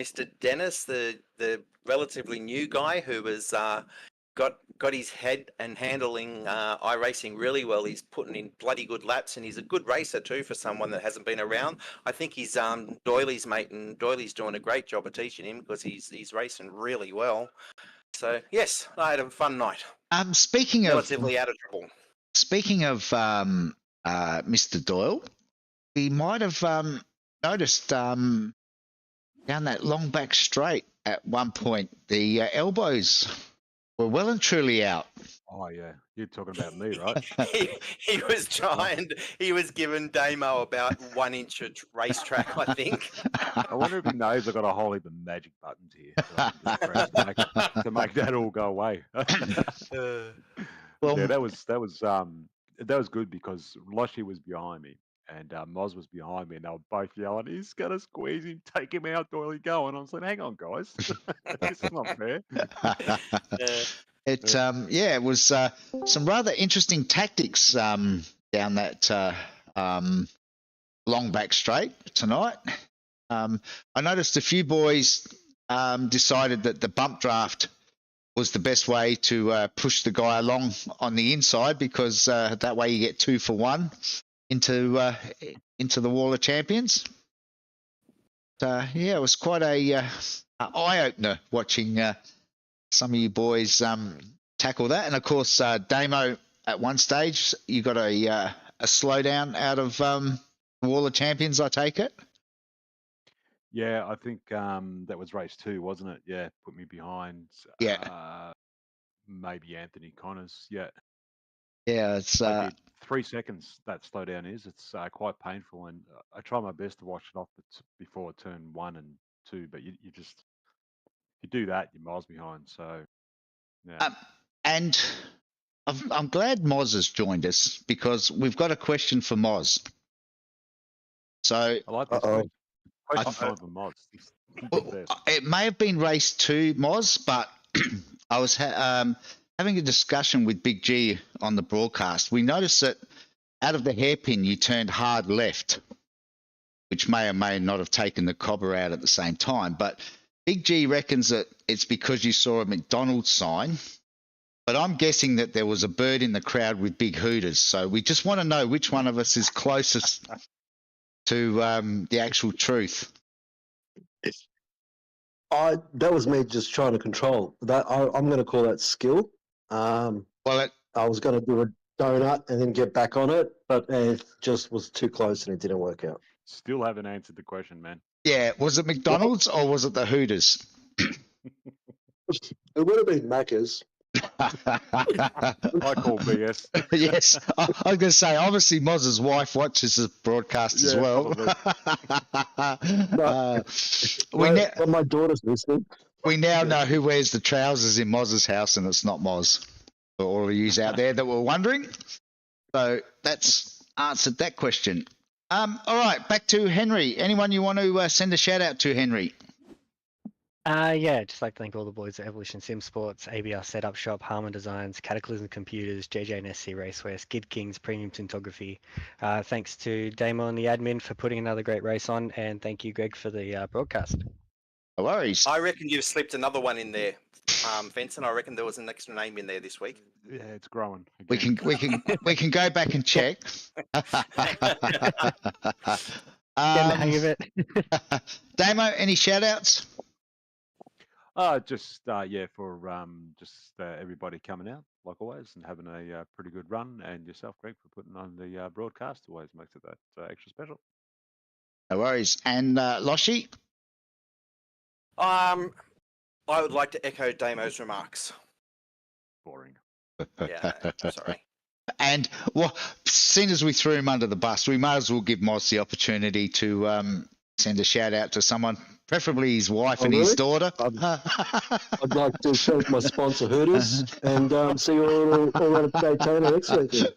Mr. Dennis, the relatively new guy who was got his head and handling iRacing really well. He's putting in bloody good laps, and he's a good racer too for someone that hasn't been around. I think he's Doyley's mate, and Doyley's doing a great job of teaching him because he's racing really well. So yes, I had a fun night. Speaking relatively out of trouble. Speaking of Mr. Doyle, we might have noticed down that long back straight at one point the elbows were well and truly out. Oh yeah, you're talking about me, right? he was trying. He was giving Damo about 1 inch of racetrack, I think. I wonder if he knows I've got a whole heap of magic buttons here to make that all go away. Well, yeah, that was good because Loshy was behind me and Moz was behind me, and they were both yelling, "He's gonna squeeze him, take him out, Doyley, go!" And I was like, "Hang on, guys, this is not fair." It was some rather interesting tactics down that long back straight tonight. I noticed a few boys decided that the bump draft was the best way to push the guy along on the inside because that way you get 2 for 1 into the Wall of Champions. It was quite a eye opener watching some of you boys tackle that, and of course Damo at one stage you got a slowdown out of the Wall of Champions, I take it. Yeah, I think that was race 2, wasn't it? Yeah, put me behind. Yeah. Maybe Anthony Connors. Yeah. Yeah, it's 3 seconds that slowdown is. It's quite painful, and I try my best to watch it off before turn 1 and 2. But you do that, you're miles behind. So yeah. And I'm glad Moz has joined us because we've got a question for Moz. So I like this. Question time for Moz. It may have been race 2, Moz, but I was having a discussion with Big G on the broadcast. We noticed that out of the hairpin, you turned hard left, which may or may not have taken the cobber out at the same time. But Big G reckons that it's because you saw a McDonald's sign. But I'm guessing that there was a bird in the crowd with big hooters. So we just want to know which one of us is closest to the actual truth. That was me just trying to control that. I'm going to call that skill. Well, I was going to do a donut and then get back on it, but it just was too close and it didn't work out. Still haven't answered the question, man. yeah, was it McDonald's or was it the Hooters? It would have been Macca's. I call BS. Yes, I was going to say, obviously, Moz's wife watches the broadcast as Yeah, well. But my daughter's listening. We now know who wears the trousers in Moz's house, and it's not Moz. For all of you out there that were wondering. So that's answered that question. All right, back to Henry. Anyone you want to send a shout out to, Henry? Yeah, just like to thank all the boys at Evolution Sim Sports, ABR Setup Shop, Harmon Designs, Cataclysm Computers, JJ and SC Raceway, Skid Kings, Premium Tintography. Thanks to Damo and the admin for putting another great race on, and thank you, Greg, for the broadcast. No worries. I reckon you've slipped another one in there, Vincent. I reckon there was an extra name in there this week. Yeah, it's growing. We Again. we can go back and check. Getting the hang of it. Damo, any shout outs? Just for everybody coming out like always and having a pretty good run, and yourself, Greg, for putting on the broadcast. Always makes it that extra special. No worries. And Loshi? I would like to echo Damo's remarks. Boring. Yeah, sorry. And well, seeing as we threw him under the bus, we might as well give Moz the opportunity to send a shout out to someone, preferably his wife and his daughter. I'd like to thank my sponsor Hooters and see you all at Daytona next weekend.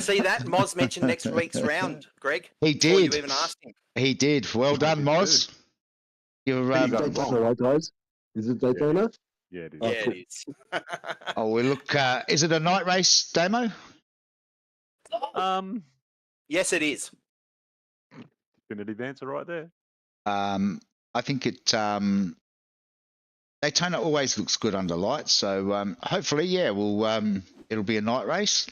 See that? Moz mentioned next week's round, Greg. He Before you did. even asked him. He did. Well done, Moz. You're You got it Daytona, right, guys? Is it Daytona? Yeah, it is. Yeah, cool. it is. oh, we look. Is it a night race, Damo? Yes, it is. Definitive answer right there. I think it. Daytona always looks good under lights, so hopefully, yeah, we'll. It'll be a night race.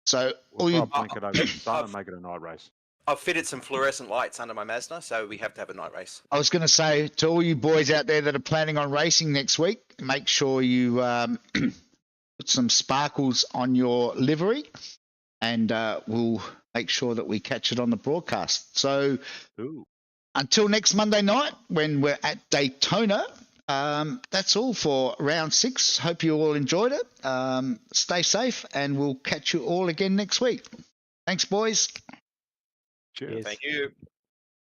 So all We'll you. try and blink it over the sun and make it a night race. I've fitted some fluorescent lights under my Mazda, so we have to have a night race. I was going to say to all you boys out there that are planning on racing next week, make sure you put some sparkles on your livery, and we'll make sure that we catch it on the broadcast. So until next Monday night when we're at Daytona, that's all for round 6. Hope you all enjoyed it. Stay safe, and we'll catch you all again next week. Thanks, boys. Cheers. Thank you.